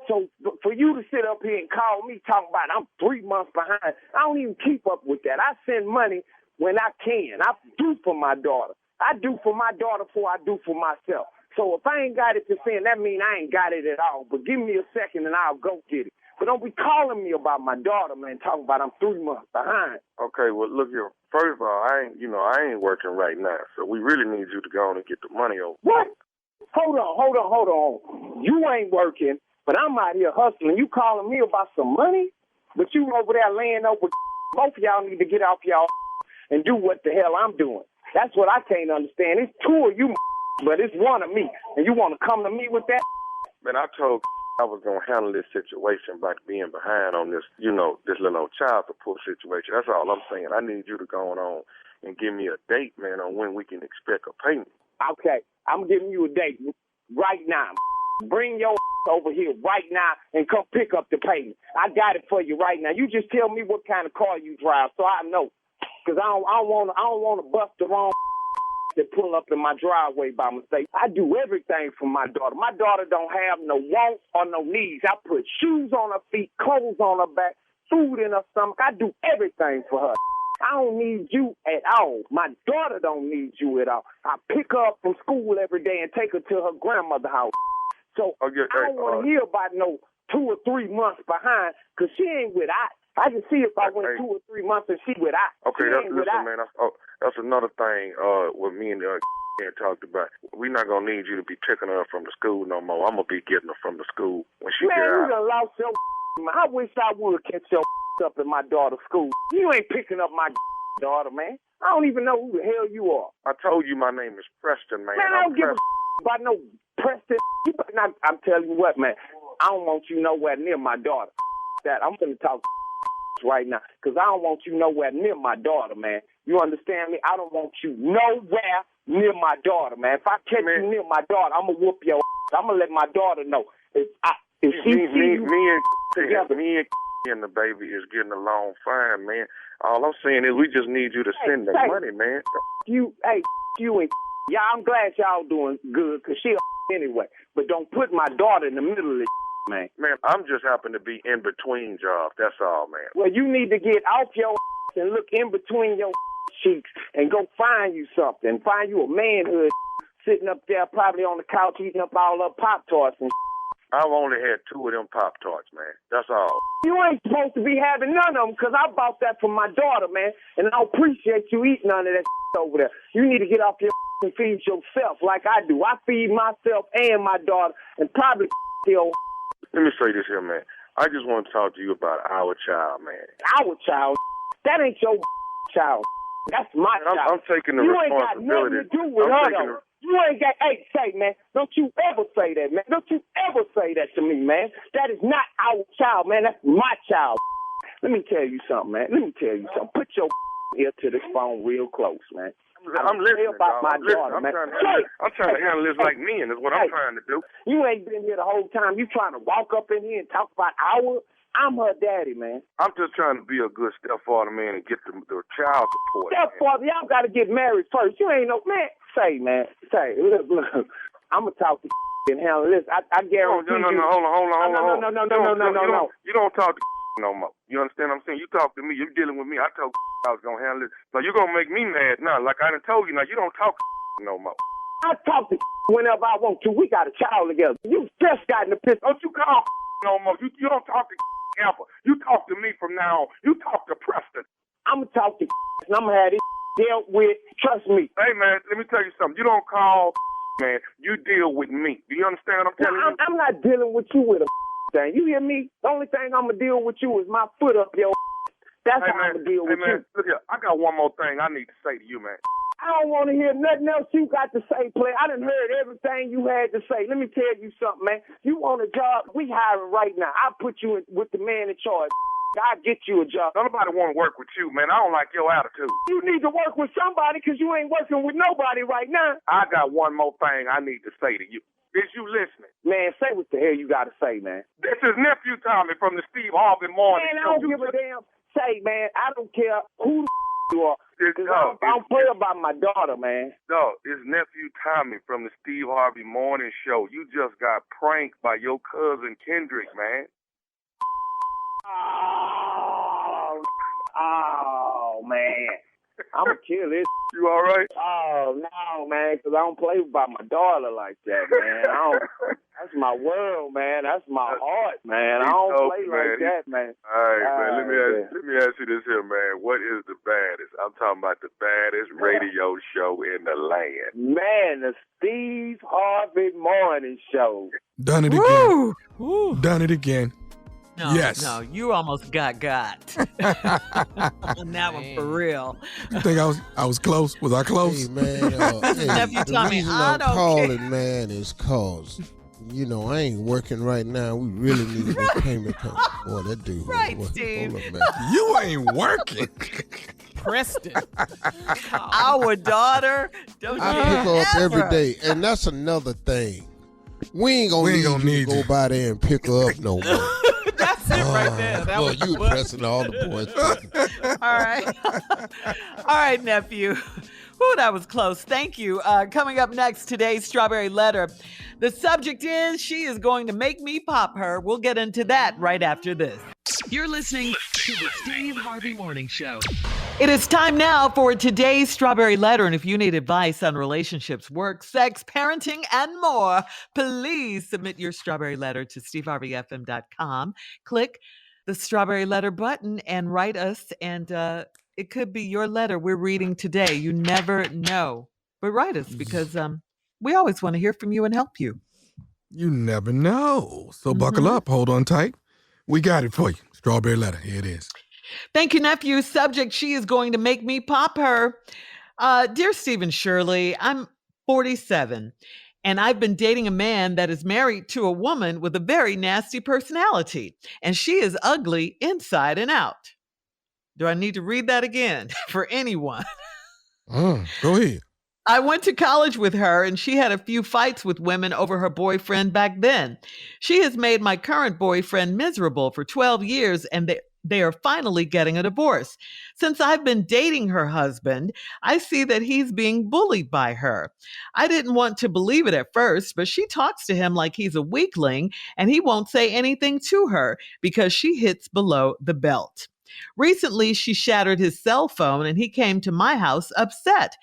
G: So for you to sit up here and call me talking about I'm 3 months behind, I don't even keep up with that. I send money when I can. I do for my daughter. I do for my daughter before I do for myself. So if I ain't got it to send, that means I ain't got it at all. But give me a second and I'll go get it. But don't be calling me about my daughter, man, talking about I'm 3 months behind. Okay, well, look here. First of all, I ain't working right now. So we really need you to go on and get the money over. What? Hold on. You ain't working. But I'm out here hustling. You calling me about some money? But you over there laying over. Both of y'all need to get off y'all and do what the hell I'm doing. That's what I can't understand. It's two of you, but it's one of me. And you want to come to me with that? Man, I told I was going to handle this situation by being behind on this, this little child support situation. That's all I'm saying. I need you to go on and give me a date, man, on when we can expect a payment. Okay. I'm giving you a date right now. Bring your over here right now and come pick up the payment. I got it for you right now. You just tell me what kind of car you drive so I know. Because I don't want to bust the wrong that pull up in my driveway by mistake. I do everything for my daughter. My daughter don't have no wants or no needs. I put shoes on her feet, clothes on her back, food in her stomach. I do everything for her. I don't need you at all. My daughter don't need you at all. I pick her up from school every day and take her to her grandmother's house. So I don't want to hear about no 2 or 3 months behind, because she ain't with I can see if I went 2 or 3 months and she with Okay, man. That's another thing what me and talked about. We're not going to need you to be picking her up from the school no more. I'm going to be getting her from the school when she get out. Man, you done lost your I wish I would catch your up in my daughter's school. You ain't picking up my
H: daughter, man. I don't even know who the hell you are.
G: I told you my name is Preston, man.
H: Man, I don't give a about no Preston. I'm telling you what, man. I don't want you nowhere near my daughter. That I'm going to talk right now, because I don't want you nowhere near my daughter, man. You understand me? I don't want you nowhere near my daughter, man. If I catch you near my daughter, I'm going to whoop your ass. I'm going to let my daughter know. If she see you together.
G: Me and the baby is getting along fine, man. All I'm saying is we just need you to send the money, man.
H: You and y'all, I'm glad y'all doing good, because she anyway. But don't put my daughter in the middle of this, man.
G: Man, I'm just happen to be in between jobs. That's all, man.
H: Well, you need to get off your and look in between your cheeks and go find you something. Find you a manhood sitting up there probably on the couch eating up all the Pop-Tarts and
G: I've only had 2 of them Pop-Tarts, man. That's all.
H: You ain't supposed to be having none of them, because I bought that for my daughter, man, and I appreciate you eating none of that over there. You need to get off your and feed yourself like I do. I feed myself and my daughter and probably your.
G: Let me say this here, man. I just want to talk to you about our child, man.
H: Our child? That ain't your child. That's my child.
G: I'm taking the responsibility.
H: You ain't got nothing to do with her, though. You ain't got, hey, say, man, don't you ever say that, man. Don't you ever say that to me, man. That is not our child, man. That's my child. Let me tell you something, man. Let me tell you something. Put your ear to this phone real close, man.
G: I'm listening
H: about my daughter, man.
G: I'm trying to handle this like men is what I'm trying to do.
H: You ain't been here the whole time. You trying to walk up in here and talk about our. I'm her daddy, man.
G: I'm just trying to be a good stepfather, man, and get the child support.
H: Stepfather, y'all got to get married first. You ain't no man. Say, look. I'm gonna talk to and handle this. I guarantee you.
G: No, hold on.
H: No.
G: You don't talk to no more. You understand what I'm saying? You talk to me. You're dealing with me. I told I was gonna handle this. So you're gonna make me mad now. Like I done told you, now you don't talk no more.
H: I talk to whenever I want to. We got a child together. You just got in the piss. Don't you call no more. You don't talk to ever. You talk to me from now on. You talk to Preston. I'm gonna talk to and I'm gonna have this dealt with. Trust me. Hey man, let me tell you something. You don't call man. You deal with me. Do you understand what I'm telling you? I'm not dealing with you with a thing. You hear me? The only thing I'm gonna deal with you is my foot up your. That's how I'm gonna deal with you. Look here. I got one more thing I need to say to you, man. I don't want to hear nothing else you got to say, player. I done heard everything you had to say. Let me tell you something, man. You want a job? We hiring right now. I'll put you in with the man in charge. I'll get you a job. Nobody want to work with you, man. I don't like your attitude. You need to work with somebody because you ain't working with nobody right now. I got one more thing I need to say to you. Is you listening? Man, say what the hell you got to say, man. This is nephew Tommy from the Steve Harvey Morning Show. Man, I don't give a damn. Say, man, I don't care who the you are. I don't play about my daughter, man. No, it's nephew Tommy from the Steve Harvey Morning Show. You just got pranked by your cousin Kendrick, man. Oh, man. I'm going to kill this. You all right? Oh, no, man, because I don't play about my daughter like that, man. That's my world, man. That's my heart, man. I don't play like that, man. All right, man. Let me ask you this here, man. What is the baddest? I'm talking about the baddest radio show in the land. Man, the Steve Harvey Morning Show.
F: Done it again. Woo. Done it again.
E: No,
F: yes.
E: No, you almost got. On that one for real.
F: You think I was close? Was I close?
I: Hey, man. The reason I'm calling, man, is cause, I ain't working right now. We really need a payment coming. Boy, that dude.
E: Right, Steve.
I: Hold up, man.
F: You ain't working.
A: Preston.
E: Our daughter.
I: I pick her up every day, and that's another thing. We ain't gonna need to go by there and pick her up no more.
A: That's it right there. That
I: was you pressing all the boys.
E: All right, nephew. Ooh, that was close. Thank you. Coming up next, today's Strawberry Letter. The subject is, she is going to make me pop her. We'll get into that right after this.
D: You're listening to the Steve Harvey Morning Show.
E: It is time now for today's Strawberry Letter. And if you need advice on relationships, work, sex, parenting, and more, please submit your Strawberry Letter to steveharveyfm.com. Click the Strawberry Letter button and write us. And it could be your letter we're reading today. You never know. But write us because we always want to hear from you and help you.
F: You never know. So buckle up. Hold on tight. We got it for you. Strawberry Letter. Here it is.
E: Thank you, nephew. Subject, she is going to make me pop her. Dear Stephen Shirley, I'm 47, and I've been dating a man that is married to a woman with a very nasty personality, and she is ugly inside and out. Do I need to read that again for anyone?
F: Go ahead.
E: I went to college with her, and she had a few fights with women over her boyfriend back then. She has made my current boyfriend miserable for 12 years, and they are finally getting a divorce. Since I've been dating her husband, I see that he's being bullied by her. I didn't want to believe it at first, but she talks to him like he's a weakling, and he won't say anything to her because she hits below the belt. Recently, she shattered his cell phone, and he came to my house upset.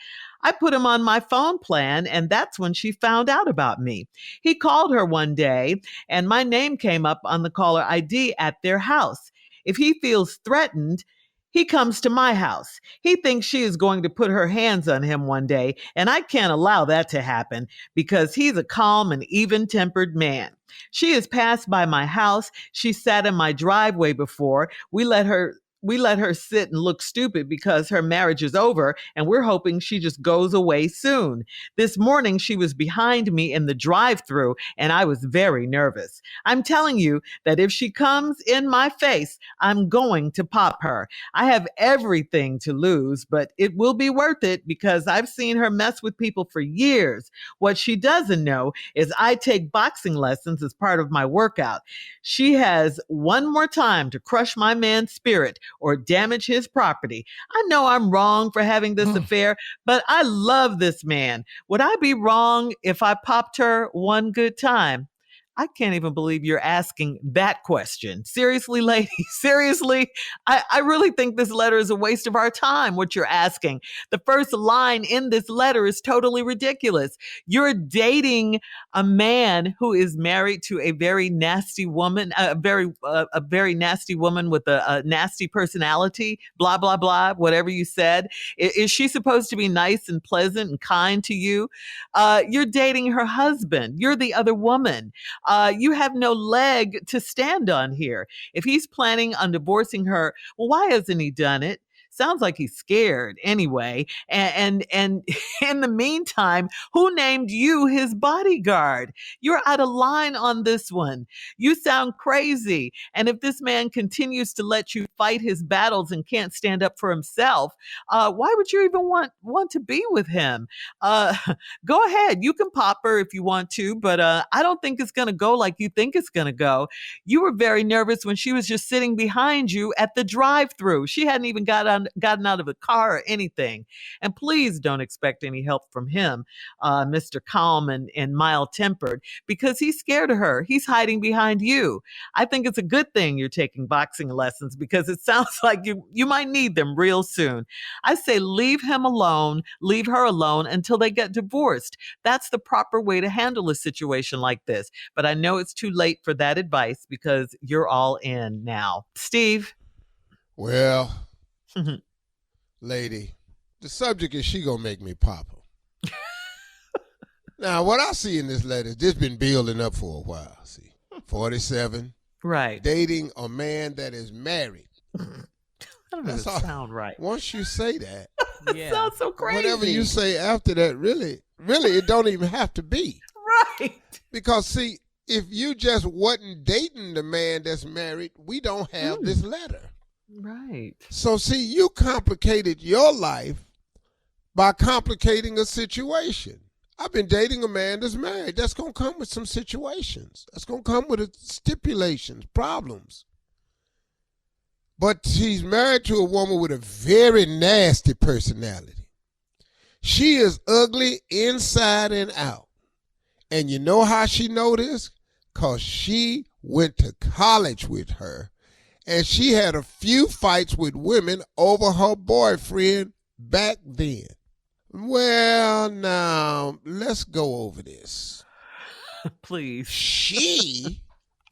E: I put him on my phone plan, and that's when she found out about me. He called her one day, and my name came up on the caller ID at their house. If he feels threatened, he comes to my house. He thinks she is going to put her hands on him one day, and I can't allow that to happen because he's a calm and even-tempered man. She has passed by my house. She sat in my driveway before. We let her sit and look stupid because her marriage is over, and we're hoping she just goes away soon. This morning, she was behind me in the drive-thru, and I was very nervous. I'm telling you that if she comes in my face, I'm going to pop her. I have everything to lose, but it will be worth it because I've seen her mess with people for years. What she doesn't know is I take boxing lessons as part of my workout. She has one more time to crush my man's spirit or damage his property. I know I'm wrong for having this affair, but I love this man. Would I be wrong if I popped her one good time? I can't even believe you're asking that question. Seriously, lady, seriously? I really think this letter is a waste of our time, what you're asking. The first line in this letter is totally ridiculous. You're dating a man who is married to a very nasty woman, a very nasty woman with a nasty personality, blah, blah, blah, whatever you said. Is she supposed to be nice and pleasant and kind to you? You're dating her husband. You're the other woman. You have no leg to stand on here. If he's planning on divorcing her, well, why hasn't he done it? Sounds like he's scared anyway. And in the meantime, who named you his bodyguard? You're out of line on this one. You sound crazy. And if this man continues to let you fight his battles and can't stand up for himself, why would you even want to be with him? Go ahead. You can pop her if you want to, but I don't think it's going to go like you think it's going to go. You were very nervous when she was just sitting behind you at the drive-thru. She hadn't even gotten out of the car or anything. And please don't expect any help from him, Mr. Calm and mild-tempered, because he's scared of her. He's hiding behind you. I think it's a good thing you're taking boxing lessons because it sounds like you might need them real soon. I say leave him alone, leave her alone until they get divorced. That's the proper way to handle a situation like this. But I know it's too late for that advice because you're all in now. Steve?
I: Well, lady, the subject is she gonna make me pop her. Now, what I see in this letter, this been building up for a while. See, 47,
E: right?
I: Dating a man that is married.
E: That doesn't sound right.
I: Once you say that,
E: yeah, sounds so crazy.
I: Whatever you say after that, really, it don't even have to be
E: right.
I: Because see, if you just wasn't dating the man that's married, we don't have this letter.
E: Right.
I: So see, you complicated your life by complicating a situation. I've been dating a man that's married. That's going to come with some situations. That's going to come with stipulations, problems. But she's married to a woman with a very nasty personality. She is ugly inside and out. And you know how she know this? Because she went to college with her. And she had a few fights with women over her boyfriend back then. Well, now, let's go over this.
E: Please.
I: She,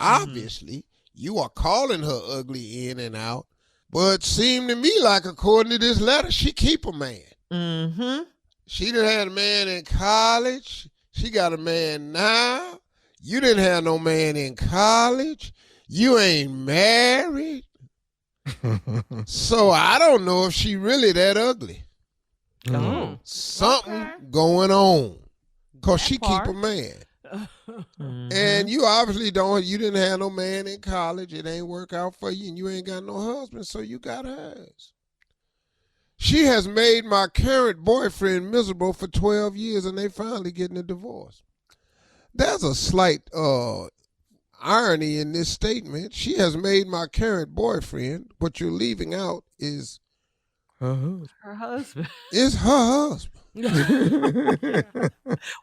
I: obviously, you are calling her ugly in and out, but seemed to me like, according to this letter, she keep a man.
E: Mm-hmm.
I: She done had a man in college. She got a man now. You didn't have no man in college. You ain't married. So I don't know if she really that ugly.
E: Oh.
I: Something going on. Because she keep a man. And you obviously you didn't have no man in college. It ain't work out for you, and you ain't got no husband, so you got hers. She has made my current boyfriend miserable for 12 years, and they finally getting a divorce. There's a slight irony in this statement. She has made my current boyfriend. What you're leaving out is
E: her husband.
I: It's her husband.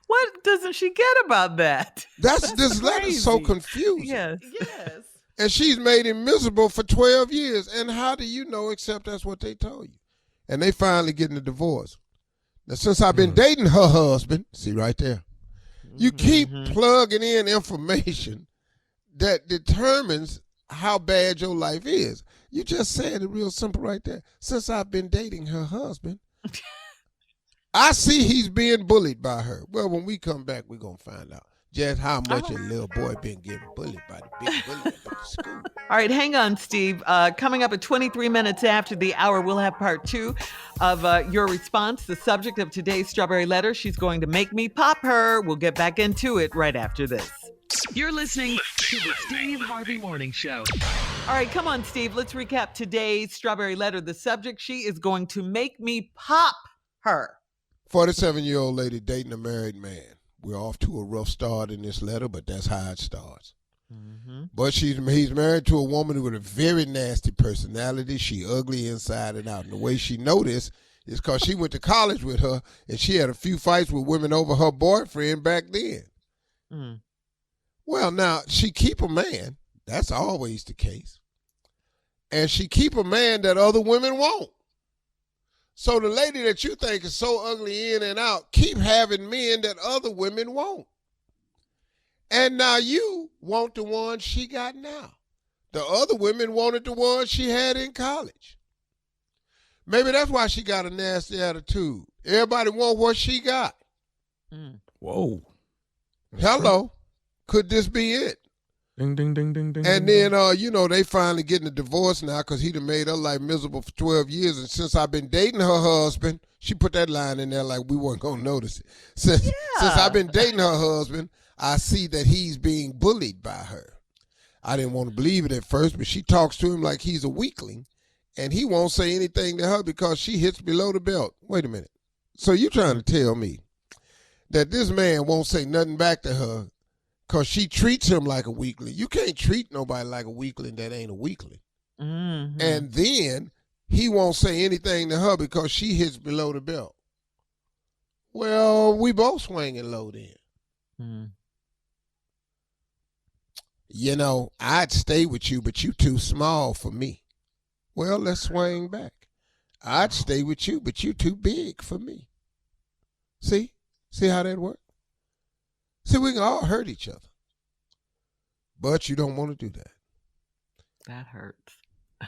E: What doesn't she get about that?
I: This letter's so confusing.
E: Yes.
I: And she's made him miserable for 12 years. And how do you know except that's what they told you? And they finally getting a divorce. Now, since I've been dating her husband, see right there, you keep plugging in information that determines how bad your life is. You just said it real simple right there. Since I've been dating her husband, I see he's being bullied by her. Well, when we come back, we're going to find out just how much a little boy been getting bullied by the big bully at the school.
E: All right, hang on, Steve. Coming up at 23 minutes after the hour, we'll have part 2 of your response. The subject of today's Strawberry Letter, she's going to make me pop her. We'll get back into it right after this.
D: You're listening to the Steve Harvey Morning Show.
E: All right, come on, Steve. Let's recap today's Strawberry Letter. The subject, she is going to make me pop her.
I: 47-year-old lady dating a married man. We're off to a rough start in this letter, but that's how it starts. But he's married to a woman with a very nasty personality. She ugly inside and out. And the way she noticed is because she went to college with her, and she had a few fights with women over her boyfriend back then. Well, now, she keep a man. That's always the case. And she keep a man that other women won't. So the lady that you think is so ugly in and out keep having men that other women won't. And now you want the one she got now. The other women wanted the one she had in college. Maybe that's why she got a nasty attitude. Everybody want what she got.
F: Whoa.
I: Hello. Could this be it?
F: Ding, ding, ding, ding, ding.
I: And then, they finally getting a divorce now because he done made her life miserable for 12 years. And since I've been dating her husband, she put that line in there like we weren't going to notice it. Since I've been dating her husband, I see that he's being bullied by her. I didn't want to believe it at first, but she talks to him like he's a weakling. And he won't say anything to her because she hits below the belt. Wait a minute. So you trying to tell me that this man won't say nothing back to her because she treats him like a weakling? You can't treat nobody like a weakling that ain't a weakling. And then he won't say anything to her because she hits below the belt. Well, we both swinging low then. You know, I'd stay with you, but you too small for me. Well, let's swing back. I'd stay with you, but you too big for me. See how that works? See, we can all hurt each other. But you don't want to do that.
E: That hurts.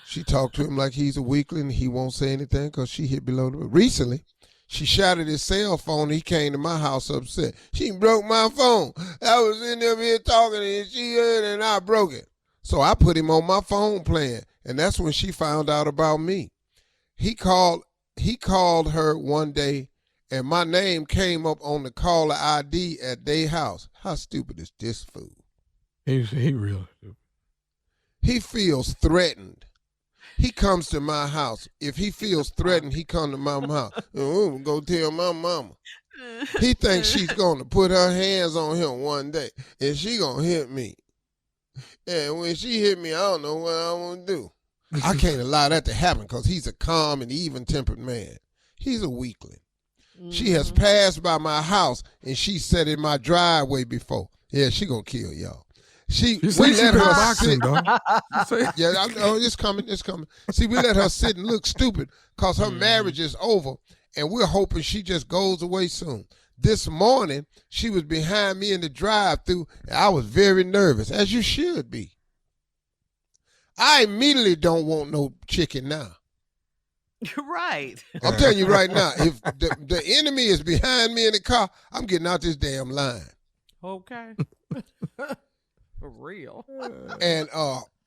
I: She talked to him like he's a weakling. He won't say anything because she hit below the belt. Recently, she shattered his cell phone. He came to my house upset. She broke my phone. I was in there here talking and she heard it and I broke it. So I put him on my phone plan. And that's when she found out about me. He called her one day and my name came up on the caller ID at their house. How stupid is this fool?
F: He real stupid.
I: He feels threatened. He comes to my house. If he feels threatened, he come to my house. Oh, go tell my mama. He thinks she's going to put her hands on him one day and she going to hit me. And when she hit me, I don't know what I want to do. I can't allow that to happen because he's a calm and even-tempered man. He's a weakling. She has passed by my house and she sat in my driveway before. Yeah, she gonna kill y'all. We let her sit. Yeah, I know it's coming. See, we let her sit and look stupid because her marriage is over and we're hoping she just goes away soon. This morning, she was behind me in the drive-thru and I was very nervous, as you should be. I immediately don't want no chicken now.
E: You're right.
I: I'm telling you right now, if the enemy is behind me in the car, I'm getting out this damn line.
A: Okay. For real.
I: And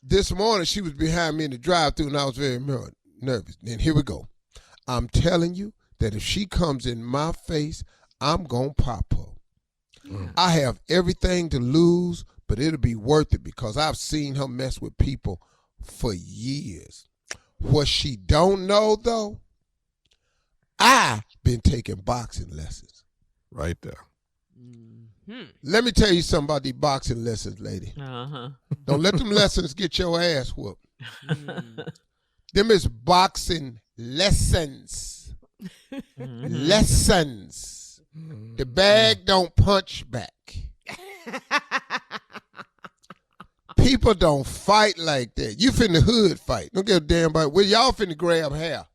I: This morning, she was behind me in the drive-thru, and I was very nervous. Then here we go. I'm telling you that if she comes in my face, I'm going to pop her. I have everything to lose, but it'll be worth it because I've seen her mess with people for years. What she don't know, though, I've been taking boxing lessons.
F: Right there.
I: Let me tell you something about these boxing lessons, lady. Don't let them lessons get your ass whooped. Them is boxing lessons. Lessons. The bag don't punch back. People don't fight like that. You finna hood fight. Don't give a damn about it. Well, y'all finna grab hair.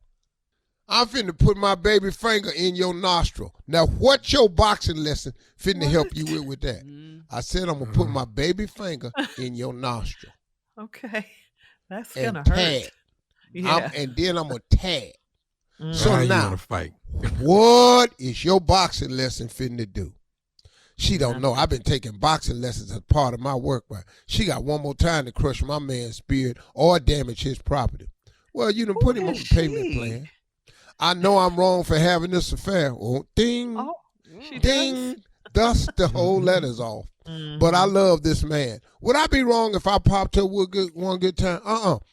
I: I'm finna put my baby finger in your nostril. Now, what your boxing lesson finna help you with that? I said I'm gonna put my baby finger in your nostril.
E: Okay. That's gonna hurt.
I: Tag.
E: Yeah.
I: And then I'm gonna tag. So
F: How you
I: now,
F: wanna fight?
I: what is your boxing lesson finna do? She don't know. I've been taking boxing lessons as part of my work. But she got one more time to crush my man's spirit or damage his property. Well, you done put him on the payment plan. I know I'm wrong for having this affair. Oh, ding, ding. Dust the whole letters off. But I love this man. Would I be wrong if I popped her with one good time?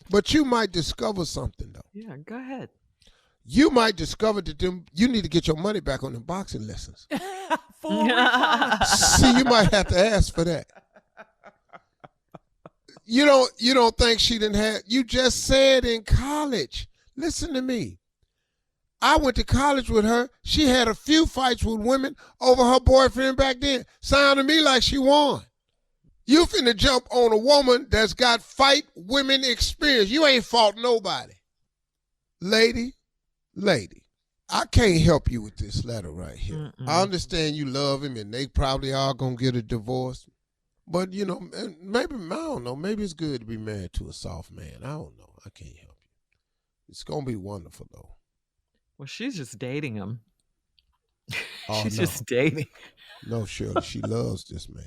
I: But you might discover something, though.
E: Yeah, go ahead.
I: You might discover that you need to get your money back on them boxing lessons. See, you might have to ask for that. You don't think she didn't have, you just said in college. Listen to me. I went to college with her. She had a few fights with women over her boyfriend back then. Sounded to me like she won. You finna jump on a woman that's got fight women experience. You ain't fought nobody. Lady, I can't help you with this letter right here. I understand you love him and they probably are going to get a divorce. But, maybe, I don't know, maybe it's good to be married to a soft man. I don't know. I can't help you. It's going to be wonderful, though.
E: Well, she's just dating him.
I: Oh,
E: she's
I: no.
E: just dating.
I: No, Shirley, she loves this man.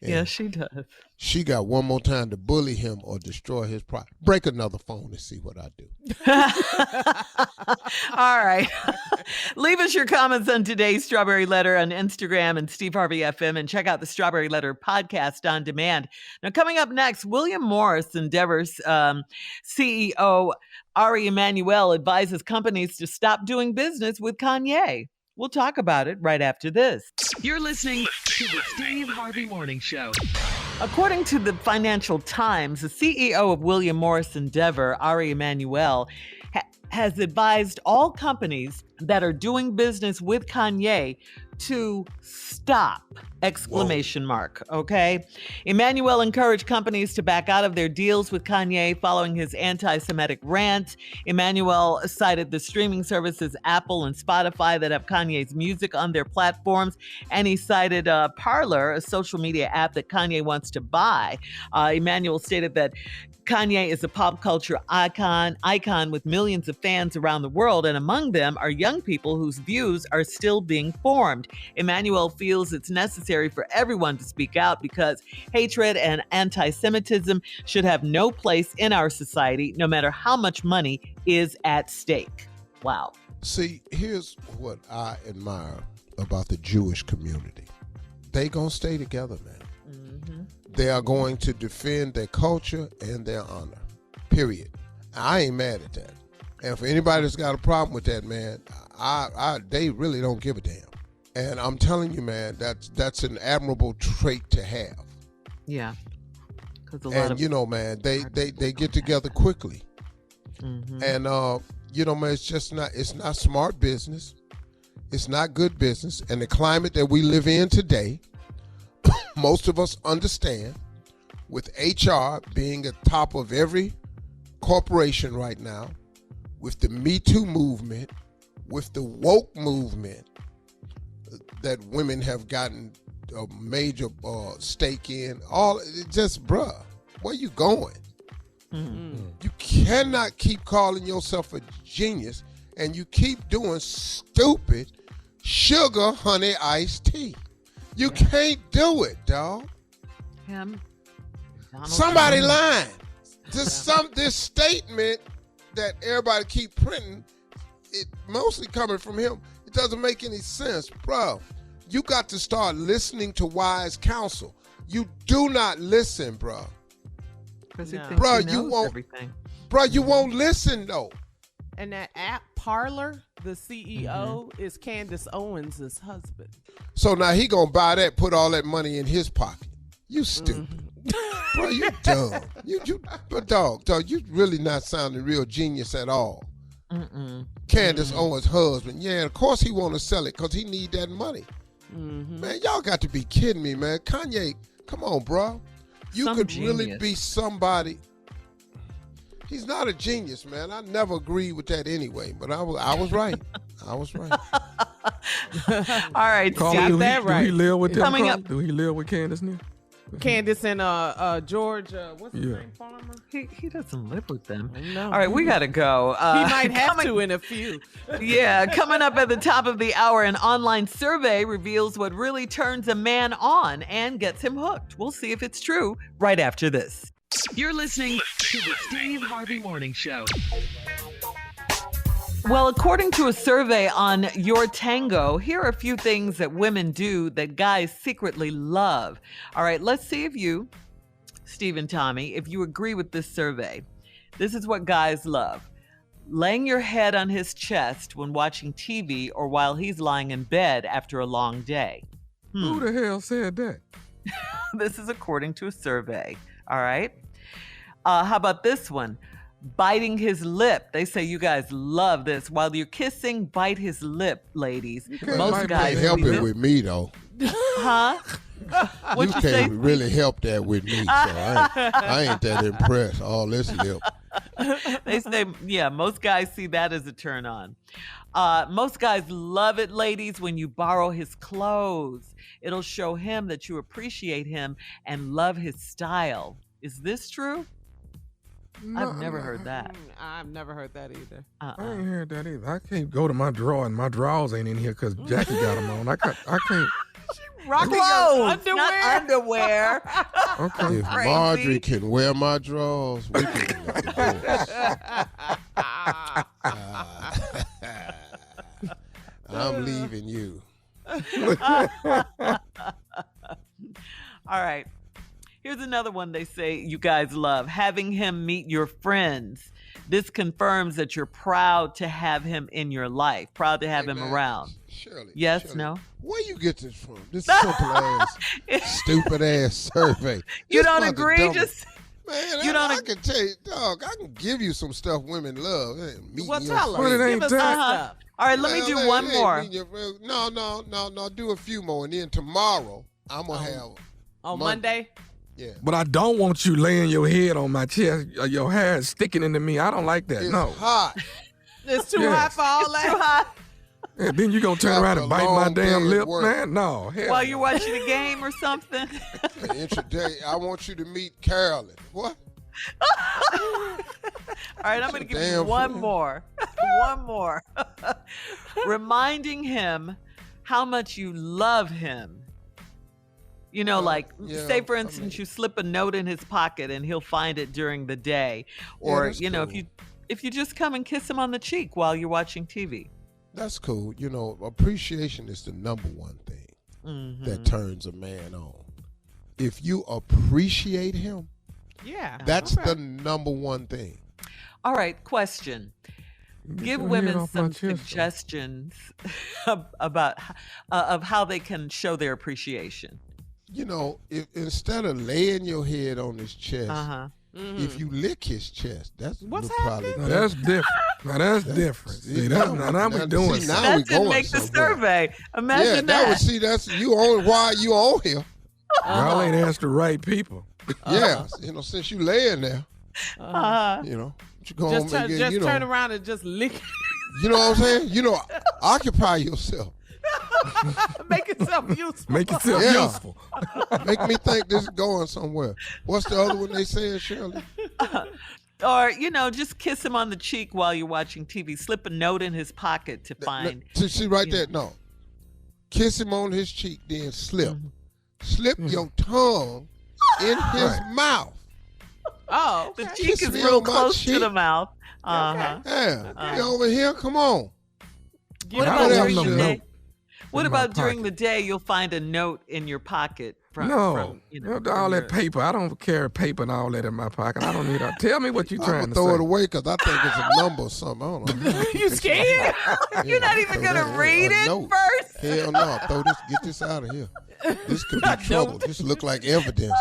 I: And
E: yeah, she does.
I: She got one more time to bully him or destroy his property. Break another phone and see what I do.
E: All right. Leave us your comments on today's Strawberry Letter on Instagram and Steve Harvey FM, and check out the Strawberry Letter podcast on demand. Now, coming up next, William Morris, Endeavor's CEO Ari Emanuel, advises companies to stop doing business with Kanye. We'll talk about it right after this.
D: You're listening to the Steve Harvey Morning Show.
E: According to the Financial Times, the CEO of William Morris Endeavor, Ari Emanuel, has advised all companies that are doing business with Kanye to stop! Okay? Emmanuel encouraged companies to back out of their deals with Kanye following his anti-Semitic rant. Emmanuel cited the streaming services Apple and Spotify that have Kanye's music on their platforms, and he cited Parler, a social media app that Kanye wants to buy. Emmanuel stated that Kanye is a pop culture icon with millions of fans around the world, and among them are young people whose views are still being formed. Emmanuel feels it's necessary for everyone to speak out because hatred and anti-Semitism should have no place in our society, no matter how much money is at stake. Wow.
I: See, here's what I admire about the Jewish community. They gonna stay together, man. They are going to defend their culture and their honor, period. I ain't mad at that. And for anybody that's got a problem with that, man, they really don't give a damn. And I'm telling you, man, that's an admirable trait to have.
E: Yeah.
I: Man, they get together quickly. And, man, it's not smart business. It's not good business. And the climate that we live in today, most of us understand, with HR being at the top of every corporation right now, with the Me Too movement, with the woke movement that women have gotten a major stake in, where you going? You cannot keep calling yourself a genius and you keep doing stupid sugar honey iced tea. You can't do it, dog.
E: Him.
I: Somebody lying. This statement that everybody keep printing, it mostly coming from him. It doesn't make any sense, bro. You got to start listening to wise counsel. You do not listen, bro.
E: Because he thinks
I: Bro,
E: he knows
I: you won't.
E: everything.
I: Bro, you won't listen though.
A: And that app Parlor, the CEO is Candace Owens' husband.
I: So now he gonna buy that, put all that money in his pocket. You stupid. Bro, you dumb. But dog, you really not sounding real genius at all. Candace Owens' husband. Yeah, of course he want to sell it because he need that money. Man, y'all got to be kidding me, man. Kanye, come on, bro. You could really be somebody. He's not a genius, man. I never agreed with that anyway, but I was right. I was right.
E: All right,
F: Carl,
E: Steve.
F: do he live with them?
E: Coming up.
F: Do he live with Candace now?
A: Candace and George, what's his name, Farmer?
E: He doesn't live with them.
A: No.
E: All right, we got to go.
A: He might have to in a few.
E: Yeah, coming up at the top of the hour, an online survey reveals what really turns a man on and gets him hooked. We'll see if it's true right after this.
D: You're listening to the Steve Harvey Morning Show.
E: Well, according to a survey on Your Tango, here are a few things that women do that guys secretly love. All right, let's see if you, Steve and Tommy, if you agree with this survey. This is what guys love. Laying your head on his chest when watching TV or while he's lying in bed after a long day.
F: Who the hell said that?
E: This is according to a survey. All right. How about this one? Biting his lip. They say you guys love this. While you're kissing, bite his lip, ladies. Most guys
I: help it with me though.
E: Huh?
I: You can't really help that with me, so I ain't that impressed. All this lip.
E: They say, yeah, most guys see that as a turn on. Most guys love it, ladies, when you borrow his clothes. It'll show him that you appreciate him and love his style. Is this true? I've never heard that.
A: I've never heard that either.
F: I ain't heard that either. I can't go to my drawer and my drawers ain't in here because Jackie got them on. I can't.
A: Rocking
E: Clothes,
A: your
E: not underwear.
F: Okay.
I: If Marjorie can wear my drawers, we can I'm leaving you.
E: All right. Here's another one they say you guys love. Having him meet your friends. This confirms that you're proud to have him in your life. Proud to have him around.
I: Shirley,
E: yes,
I: Shirley,
E: no?
I: Where you get this from? This simple ass, stupid ass survey.
E: You don't agree? Just
I: man,
E: you don't.
I: I can tell you, dog. I can give you some stuff women love.
A: Well, tell us.
F: Give
A: us some stuff.
E: All right, let me do one more.
I: No. Do a few more, and then tomorrow I'm gonna have
A: on Monday.
I: Yeah.
F: But I don't want you laying your head on my chest, your hair sticking into me. I don't like that.
I: It's
F: no.
I: hot.
A: It's too hot for all that.
E: Too hot.
F: And then you gonna turn around and bite my damn lip, man? No. Hell
E: While
F: no.
E: you're watching a game or something.
I: I want you to meet Carolyn. What?
E: All right, I'm going to give you one more. One more. Reminding him how much you love him. You know, say, for instance, you slip a note in his pocket and he'll find it during the day. Or, if you just come and kiss him on the cheek while you're watching TV.
I: That's cool. You know, appreciation is the number one thing that turns a man on. If you appreciate him, that's the number one thing.
E: All right, question. Give women some suggestions about of how they can show their appreciation.
I: You know, instead of laying your head on his chest, if you lick his chest, that's probably
F: now that's different. Now that's different. See, now we doing something.
E: That didn't make the survey. Imagine that.
I: That's you on why you on here.
F: Y'all ain't asked the right people.
I: Yeah, since you laying there, you go
A: just
I: home and
A: turn around and just lick.
I: You know what I'm saying? Occupy yourself.
A: Make yourself useful.
F: Make yourself useful.
I: Make me think this is going somewhere. What's the other one they said, Shirley?
E: Or, just kiss him on the cheek while you're watching TV. Slip a note in his pocket to find.
I: See right there? No. Kiss him on his cheek, then slip. Slip your tongue in his mouth.
A: Oh, okay.
E: The cheek is real close to the mouth. Uh-huh.
I: Yeah, get over here. Come on.
E: What about during the day? What about during the day? You'll find a note in your pocket.
F: All that paper. I don't carry paper and all that in my pocket. I don't need that. Tell me what you're trying to say.
I: I'm throw it away because I think it's a number or something. I don't know.
E: You scared? You're not even going to read it first?
I: Hell no. Get this out of here. This could be trouble. This look like evidence.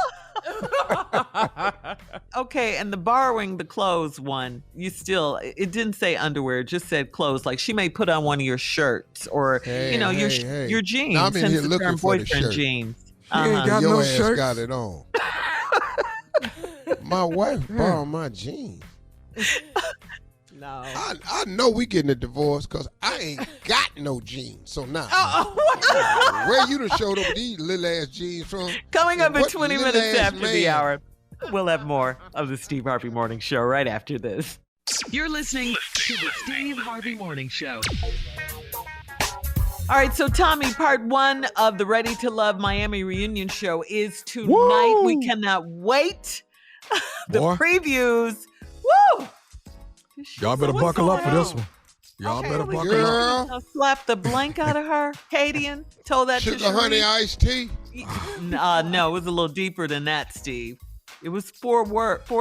E: Okay, and the borrowing the clothes one, it didn't say underwear, it just said clothes. Like she may put on one of your shirts or, your jeans.
I: Now I'm in here looking for the shirt.
E: Jeans.
F: You ain't got
I: Your
F: no
I: ass
F: shirts.
I: got it on. My wife borrowed my jeans.
A: No.
I: I know we getting a divorce because I ain't got no jeans. So now, where you done showed up with these little ass jeans from?
E: Coming up in 20 minutes after the hour, we'll have more of the Steve Harvey Morning Show right after this.
D: You're listening to the Steve Harvey Morning Show.
E: All right, so Tommy, part 1 of the Ready to Love Miami reunion show is tonight. Woo! We cannot wait. The previews. Woo!
F: Y'all better buckle up for this one. Y'all better buckle up.
E: I slapped the blank out of her. Hadian told that to
I: Sugar honey iced tea?
E: No, it was a little deeper than that, Steve. It was 4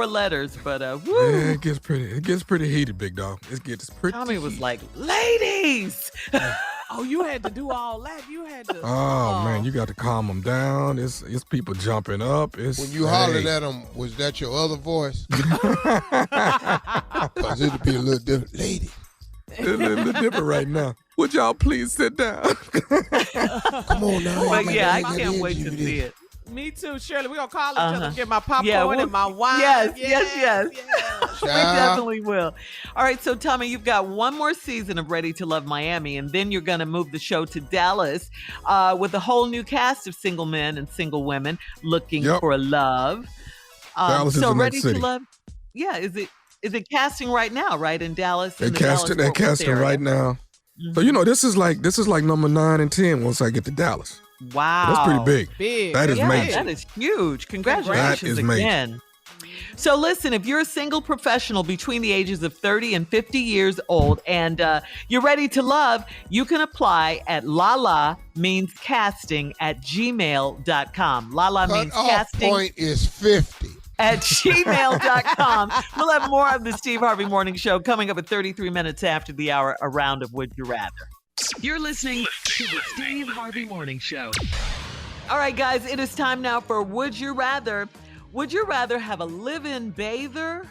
E: letters, but woo.
F: Yeah, it gets pretty heated, big dog. It gets pretty
E: Tommy was like, ladies.
A: Oh, you had to do all that. You had to.
F: Oh man, you got to calm them down. It's people jumping up.
I: When you hollered at them, was that your other voice? Because it'd be a little different. Lady.
F: It's a little different right now. Would y'all please sit down?
I: Come on now.
E: Well, yeah, I can't wait to see it.
A: Me too, Shirley. We're going to call each other, get my popcorn and my wine.
E: Yes. We definitely will. All right, so Tommy, you've got one more season of Ready to Love Miami, and then you're going to move the show to Dallas with a whole new cast of single men and single women looking for love.
F: Dallas is the next city.
E: To Love, is it casting right now, right, in Dallas?
F: They're casting right now.
E: Mm-hmm.
F: So, this is like number 9 and 10 once I get to Dallas.
E: Wow.
F: That's pretty big. That is major.
E: That is huge. Congratulations again. Major. So listen, if you're a single professional between the ages of 30 and 50 years old and you're ready to love, you can apply at lala-means-casting@gmail.com. Lala means casting.
I: Point is 50.
E: At gmail.com. We'll have more of the Steve Harvey Morning Show coming up at 33 minutes after the hour, a round of Would You Rather.
D: You're listening to the Steve Harvey Morning Show.
E: All right, guys, it is time now for Would You Rather. Would you rather have a live-in bather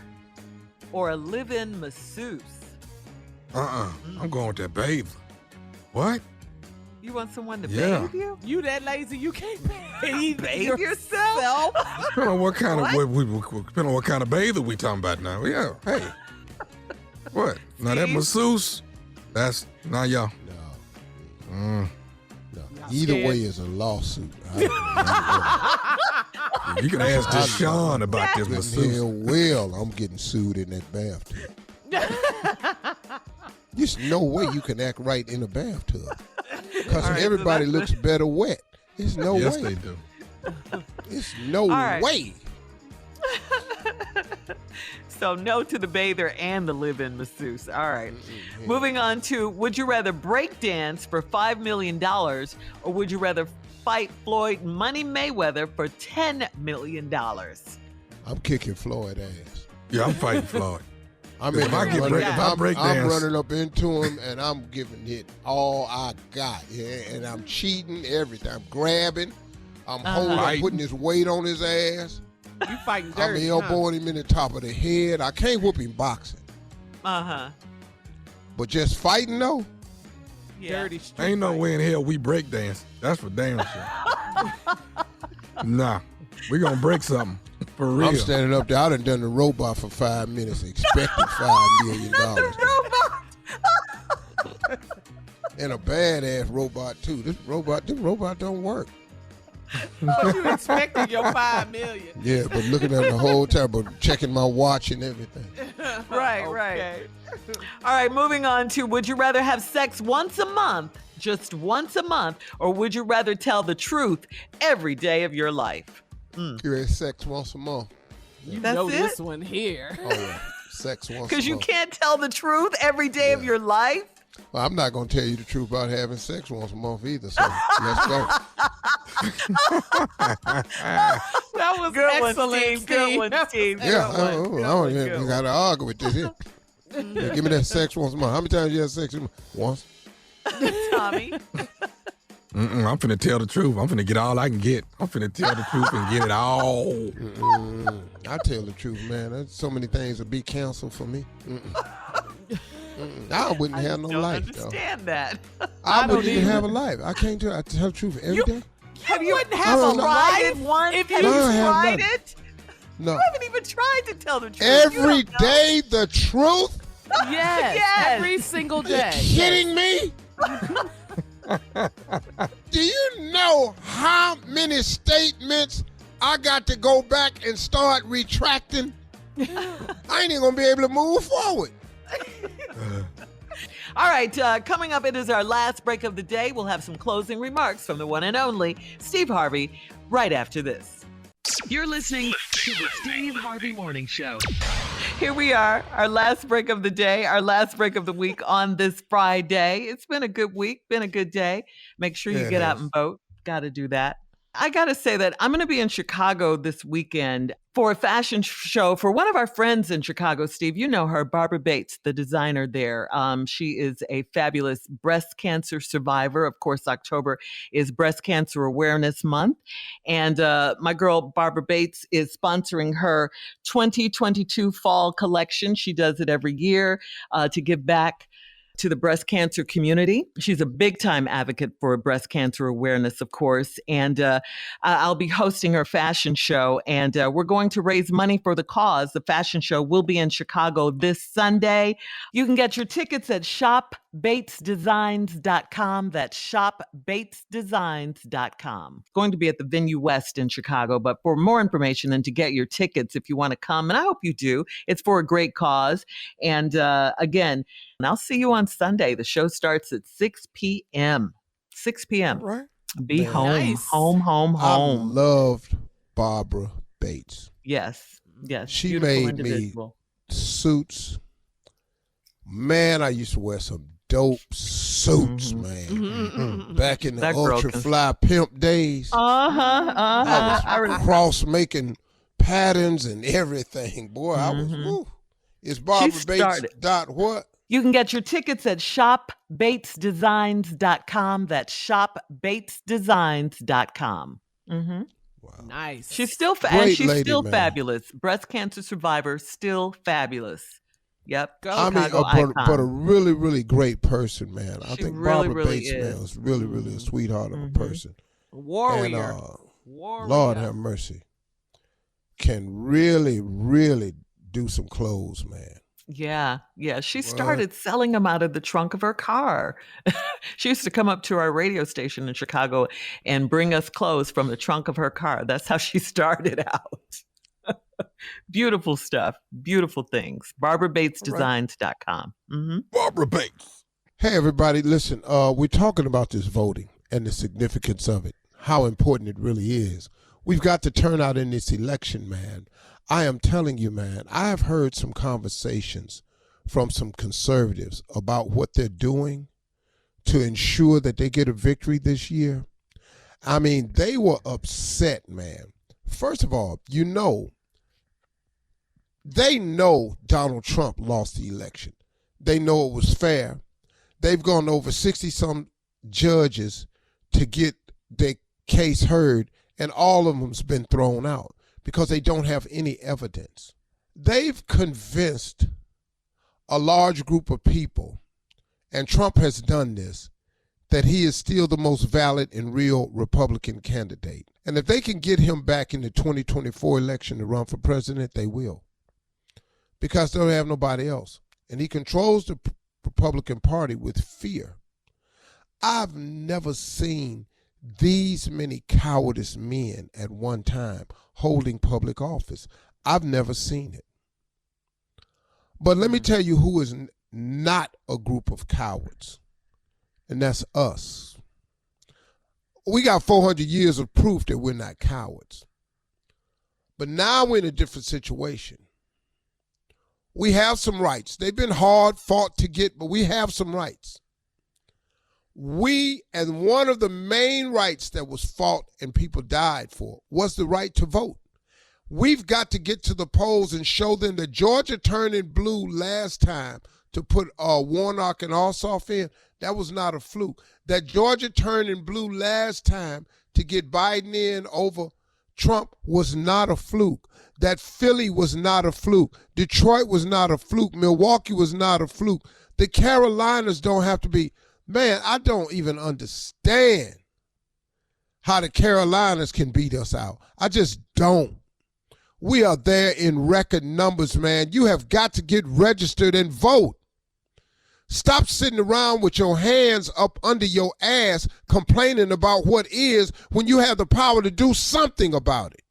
E: or a live-in masseuse?
F: I'm going with that bather. What?
E: You want someone to bathe you?
A: You that lazy you can't bathe
E: yourself?
F: Depending on what kind of bather we talking about now. Yeah, hey. What? Now that masseuse, that's not y'all.
I: No. Either way is a lawsuit.
F: You can ask Deshaun about this masseuse.
I: Well, I'm getting sued in that bathtub. There's no way you can act right in a bathtub. Because everybody looks better wet. There's no way.
F: Yes, they do.
I: There's no way.
E: So no to the bather and the live-in masseuse. All right. Mm-hmm. Moving on to, would you rather break dance for $5 million or would you rather fight Floyd Money Mayweather for $10 million?
I: I'm kicking Floyd ass.
F: Yeah, I'm fighting Floyd.
I: I'm running up into him and I'm giving it all I got. Yeah, and I'm cheating everything. I'm grabbing. I'm holding. I'm putting this weight on his ass.
A: You fighting dirty.
I: I'm elbowing him in the top of the head. I can't whoop him boxing.
E: Uh-huh.
I: But just fighting though?
E: Yeah.
A: Dirty street.
F: Ain't no way in hell we break dance. That's for damn sure. Nah. We gonna break something. For real.
I: I'm standing up there. I done the robot for 5 minutes, expecting $5 million. And a badass robot too. This robot don't work.
A: But you expected your $5 million.
I: Yeah, but looking at it the whole time, but checking my watch and everything.
E: Right. All right, moving on to, would you rather have sex once a month, just once a month, or would you rather tell the truth every day of your life?
I: You had sex once a month.
A: You
E: That's
A: know
E: it?
A: this one here.
I: Oh, yeah. Sex once a
E: Because you
I: month.
E: can't tell the truth every day of your life.
I: Well, I'm not going to tell you the truth about having sex once a month either, so let's go.
A: That was
E: Good one,
A: excellent,
E: Steve. Good one, Steve.
I: Yeah,
E: Good one.
I: I don't even got to argue with this here. Yeah, give me that sex once a month. How many times you have sex a month? Once.
E: Tommy.
F: I'm finna tell the truth. I'm finna get all I can get. I'm finna tell the truth and get it all.
I: I tell the truth, man. There's so many things that be canceled for me. I wouldn't have no
E: don't
I: life,
E: understand that.
I: I wouldn't even have a life. I can't tell. I tell the truth every day.
E: Have you
A: wouldn't have a
E: tried
A: life
E: it once?
A: if
E: Have
A: you
E: you
I: have
E: tried
I: nothing.
E: it?
I: No.
E: You haven't even tried to tell the truth.
I: Every day, the truth?
A: Yes,
E: Yes.
A: every single
I: You
A: day.
I: kidding me? Do you know how many statements I got to go back and start retracting? I ain't even gonna be able to move forward.
E: All right, coming up, it is our last break of the day. We'll have some closing remarks from the one and only Steve Harvey right after this.
D: You're listening to the Steve Harvey Morning Show.
E: Here we are, our last break of the day, our last break of the week on this Friday. It's been a good week, been a good day. Make sure you get out and vote. Got to do that. I got to say that I'm going to be in Chicago this weekend for a fashion show for one of our friends in Chicago, Steve. You know her, Barbara Bates, the designer there. She is a fabulous breast cancer survivor. Of course, October is Breast Cancer Awareness Month. And my girl, Barbara Bates, is sponsoring her 2022 fall collection. She does it every year to give back to the breast cancer community. She's a big time advocate for breast cancer awareness, of course. And I'll be hosting her fashion show, and we're going to raise money for the cause. The fashion show will be in Chicago this Sunday. You can get your tickets at shopbatesdesigns.com. That's shopbatesdesigns.com. Going to be at the Venue West in Chicago, but for more information and to get your tickets, if you want to come, and I hope you do, it's for a great cause. And again, and I'll see you on Sunday. The show starts at 6 p.m. 6 p.m.
I: Right.
E: Be
I: Man.
E: home,
A: Nice.
E: home.
I: I loved Barbara Bates.
E: Yes.
I: She
E: Beautiful
I: made
E: individual.
I: me suits. Man, I used to wear some dope suits, man. Back in the
E: That girl
I: ultra
E: can-
I: fly pimp days. I was cross making patterns and everything. Boy, I was woo. It's Barbara Bates
E: started.
I: dot what?
E: You can get your tickets at shopbatesdesigns.com. That's shopbatesdesigns.com. Mm-hmm.
I: Wow.
A: Nice.
E: She's still
I: Great
E: she's
I: lady,
E: still
I: man.
E: fabulous. Breast cancer survivor, still fabulous. Yep.
A: Go.
I: I mean,
E: Chicago
I: but a
E: icon.
I: really, really great person, man. I
E: She
I: think
E: really,
I: Barbara
E: really
I: Bates,
E: is.
I: man, was really, really a sweetheart of a person.
A: Warrior.
I: And,
A: Warrior.
I: Lord have mercy, can really, really do some clothes, man.
E: Yeah. She started selling them out of the trunk of her car. She used to come up to our radio station in Chicago and bring us clothes from the trunk of her car. That's how she started out. Beautiful stuff. Beautiful things. BarbaraBatesDesigns.com. Mm-hmm.
F: Barbara Bates.
I: Hey, everybody, listen, we're talking about this voting and the significance of it, how important it really is. We've got to turn out in this election, man. I am telling you, man, I have heard some conversations from some conservatives about what they're doing to ensure that they get a victory this year. I mean, they were upset, man. First of all, they know Donald Trump lost the election. They know it was fair. They've gone over 60-some judges to get their case heard, and all of them's been thrown out because they don't have any evidence. They've convinced a large group of people, and Trump has done this, that he is still the most valid and real Republican candidate. And if they can get him back in the 2024 election to run for president, they will. Because they don't have nobody else. And he controls the Republican Party with fear. I've never seen these many cowardice men at one time holding public office. I've never seen it. But let me tell you who is not a group of cowards, and that's us. We got 400 years of proof that we're not cowards. But now we're in a different situation. We have some rights. They've been hard fought to get, but we have some rights. And one of the main rights that was fought and people died for was the right to vote. We've got to get to the polls and show them that Georgia turning blue last time to put Warnock and Ossoff in. That was not a fluke. That Georgia turning blue last time to get Biden in over Trump was not a fluke. That Philly was not a fluke. Detroit was not a fluke. Milwaukee was not a fluke. The Carolinas don't have to be. Man, I don't even understand how the Carolinas can beat us out. I just don't. We are there in record numbers, man. You have got to get registered and vote. Stop sitting around with your hands up under your ass complaining about what is when you have the power to do something about it.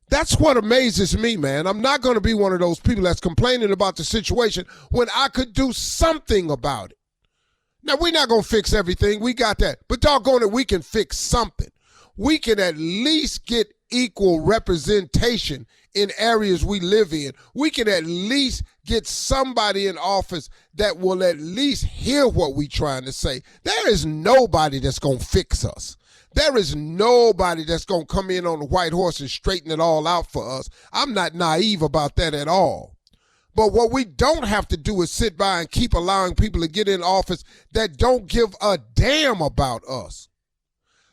I: That's what amazes me, man. I'm not going to be one of those people that's complaining about the situation when I could do something about it. Now, we're not going to fix everything. We got that. But doggone it, we can fix something. We can at least get equal representation in areas we live in. We can at least get somebody in office that will at least hear what we're trying to say. There is nobody that's going to fix us. There is nobody that's going to come in on the white horse and straighten it all out for us. I'm not naive about that at all. But what we don't have to do is sit by and keep allowing people to get in office that don't give a damn about us.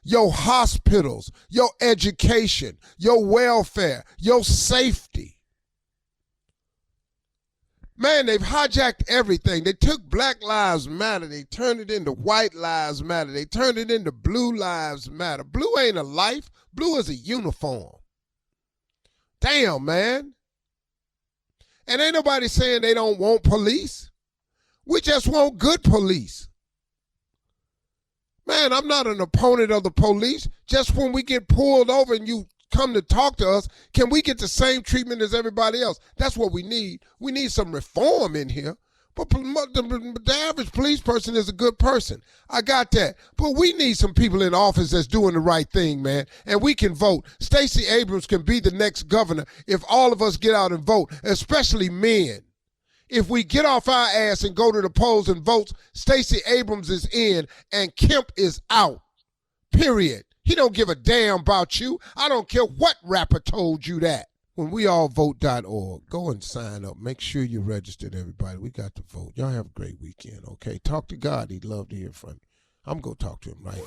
I: Your hospitals, your education, your welfare, your safety. Man, they've hijacked everything. They took Black Lives Matter. They turned it into White Lives Matter. They turned it into Blue Lives Matter. Blue ain't a life. Blue is a uniform. Damn, man. And ain't nobody saying they don't want police. We just want good police. Man, I'm not an opponent of the police. Just when we get pulled over and you come to talk to us, can we get the same treatment as everybody else? That's what we need. We need some reform in here. But the average police person is a good person. I got that. But we need some people in office that's doing the right thing, man. And we can vote. Stacey Abrams can be the next governor if all of us get out and vote, especially men. If we get off our ass and go to the polls and vote, Stacey Abrams is in and Kemp is out. Period. He don't give a damn about you. I don't care what rapper told you that. When weallvote.org, go and sign up. Make sure you're registered, everybody. We got to vote. Y'all have a great weekend, okay? Talk to God. He'd love to hear from you. I'm going to talk to him right
E: now.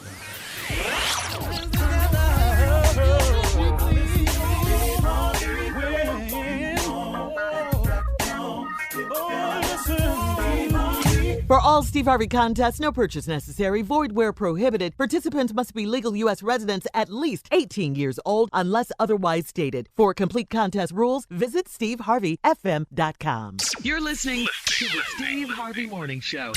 E: For all Steve Harvey contests, no purchase necessary, void where prohibited. Participants must be legal U.S. residents at least 18 years old unless otherwise stated. For complete contest rules, visit steveharveyfm.com.
D: You're listening to the Steve Harvey Morning Show.